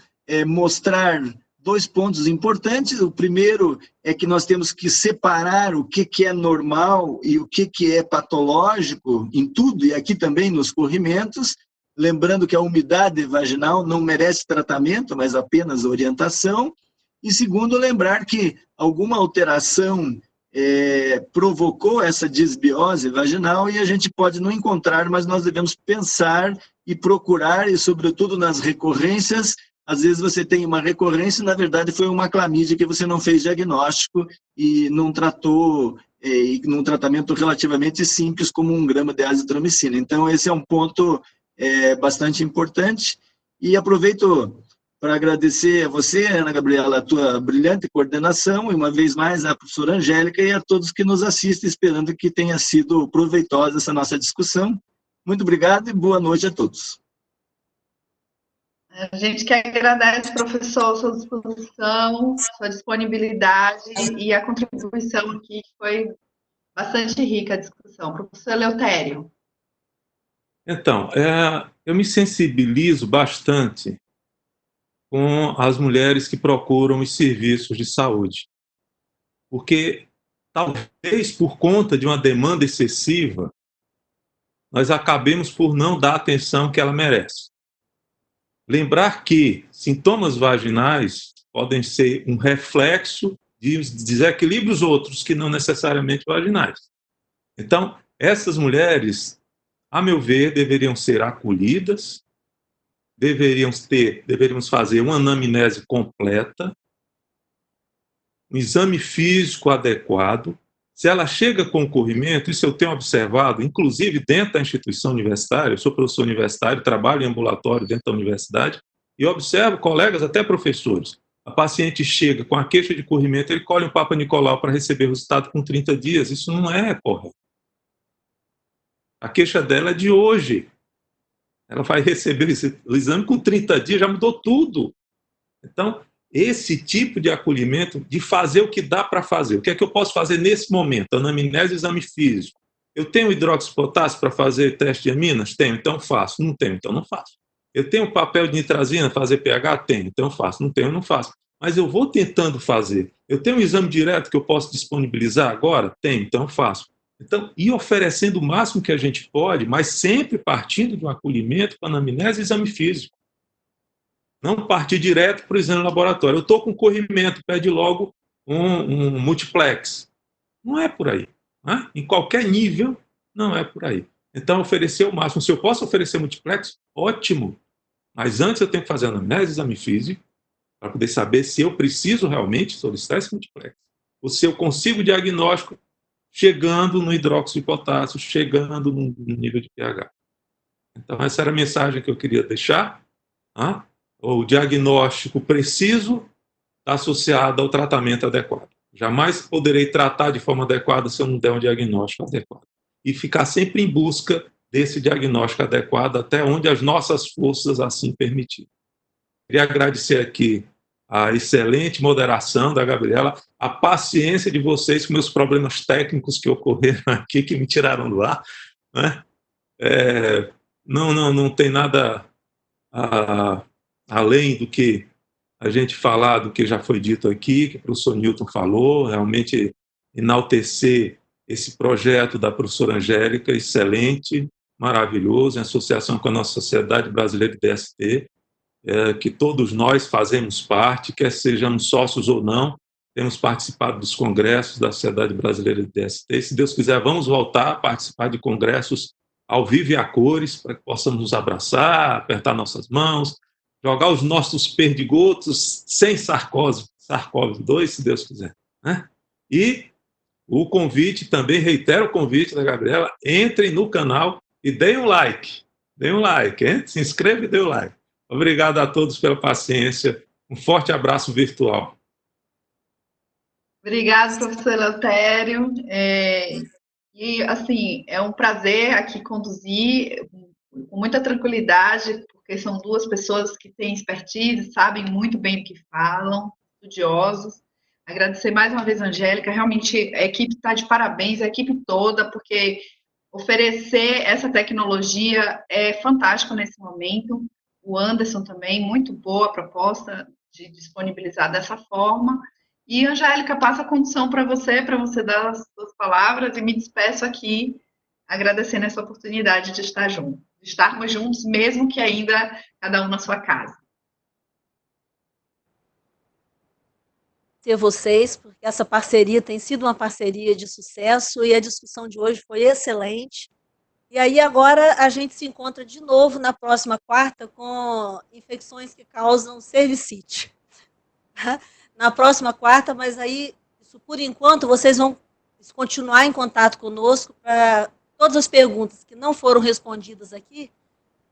mostrar 2 pontos importantes. O primeiro é que nós temos que separar o que é normal e o que é patológico em tudo, e aqui também nos corrimentos, lembrando que a umidade vaginal não merece tratamento, mas apenas orientação. E segundo, lembrar que alguma alteração provocou essa disbiose vaginal e a gente pode não encontrar, mas nós devemos pensar e procurar, e sobretudo nas recorrências. Às vezes você tem uma recorrência e, na verdade, foi uma clamídia que você não fez diagnóstico e não tratou, num tratamento relativamente simples, como 1 grama de azitromicina. Então, esse é um ponto bastante importante. E aproveito para agradecer a você, Ana Gabriela, a tua brilhante coordenação, e uma vez mais a professora Angélica e a todos que nos assistem, esperando que tenha sido proveitosa essa nossa discussão. Muito obrigado e boa noite a todos. A gente que agradece, professor, sua disposição, sua disponibilidade e a contribuição aqui, que foi bastante rica a discussão. Professor Eleutério. Então, eu me sensibilizo bastante com as mulheres que procuram os serviços de saúde, porque talvez por conta de uma demanda excessiva, nós acabemos por não dar a atenção que ela merece. Lembrar que sintomas vaginais podem ser um reflexo de desequilíbrios outros que não necessariamente vaginais. Então, essas mulheres, a meu ver, deveriam ser acolhidas, deveríamos fazer uma anamnese completa, um exame físico adequado. Se ela chega com o corrimento, isso eu tenho observado, inclusive dentro da instituição universitária, eu sou professor universitário, trabalho em ambulatório dentro da universidade, e observo colegas, até professores. A paciente chega com a queixa de corrimento, ele colhe um Papa Nicolau para receber o resultado com 30 dias. Isso não é correto. A queixa dela é de hoje. Ela vai receber o exame com 30 dias, já mudou tudo. Então, esse tipo de acolhimento, de fazer o que dá para fazer. O que é que eu posso fazer nesse momento? Anamnese, exame físico. Eu tenho hidróxido de potássio para fazer teste de aminas? Tenho, então faço. Não tenho, então não faço. Eu tenho papel de nitrazina, fazer pH? Tenho, então faço. Não tenho, não faço. Mas eu vou tentando fazer. Eu tenho um exame direto que eu posso disponibilizar agora? Tenho, então faço. Então, ir oferecendo o máximo que a gente pode, mas sempre partindo de um acolhimento com anamnese e exame físico. Não partir direto para o exame laboratório. Eu estou com corrimento, pede logo um multiplex. Não é por aí. Né? Em qualquer nível, não é por aí. Então, oferecer o máximo. Se eu posso oferecer multiplex, ótimo. Mas antes eu tenho que fazer anamnese, exame físico, para poder saber se eu preciso realmente solicitar esse multiplex. Ou se eu consigo o diagnóstico chegando no hidróxido de potássio, chegando no nível de pH. Então, essa era a mensagem que eu queria deixar. Tá? O diagnóstico preciso está associado ao tratamento adequado. Jamais poderei tratar de forma adequada se eu não der um diagnóstico adequado. E ficar sempre em busca desse diagnóstico adequado até onde as nossas forças assim permitirem. Queria agradecer aqui a excelente moderação da Gabriela, a paciência de vocês com meus problemas técnicos que ocorreram aqui, que me tiraram do ar. Né? Não tem nada além do que a gente falar do que já foi dito aqui, que o professor Newton falou, realmente enaltecer esse projeto da professora Angélica, excelente, maravilhoso, em associação com a nossa Sociedade Brasileira de DST, que todos nós fazemos parte, quer sejamos sócios ou não, temos participado dos congressos da Sociedade Brasileira de DST, e, se Deus quiser, vamos voltar a participar de congressos ao vivo e a cores, para que possamos nos abraçar, apertar nossas mãos, jogar os nossos perdigotos sem SARS-CoV-2, se Deus quiser. Né? E o convite, também reitero o convite da Gabriela, entrem no canal e deem um like. Deem um like, hein? Se inscreva e dê um like. Obrigado a todos pela paciência. Um forte abraço virtual. Obrigada, professor Eleutério. E, assim, é um prazer aqui conduzir com muita tranquilidade, porque são duas pessoas que têm expertise, sabem muito bem o que falam, estudiosos. Agradecer mais uma vez, Angélica. Realmente, a equipe está de parabéns, a equipe toda, porque oferecer essa tecnologia é fantástico nesse momento. O Anderson também, muito boa a proposta de disponibilizar dessa forma. E, Angélica, passo a condução para você dar as suas palavras e me despeço aqui, agradecendo essa oportunidade de estar junto, de estarmos juntos, mesmo que ainda cada um na sua casa. Ter vocês, porque essa parceria tem sido uma parceria de sucesso e a discussão de hoje foi excelente. E aí agora a gente se encontra de novo na próxima quarta com infecções que causam cervicite. Na próxima quarta, mas aí, isso por enquanto, vocês vão continuar em contato conosco para todas as perguntas que não foram respondidas aqui,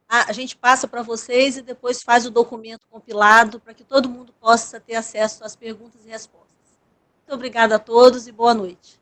a gente passa para vocês e depois faz o documento compilado para que todo mundo possa ter acesso às perguntas e respostas. Muito obrigada a todos e boa noite.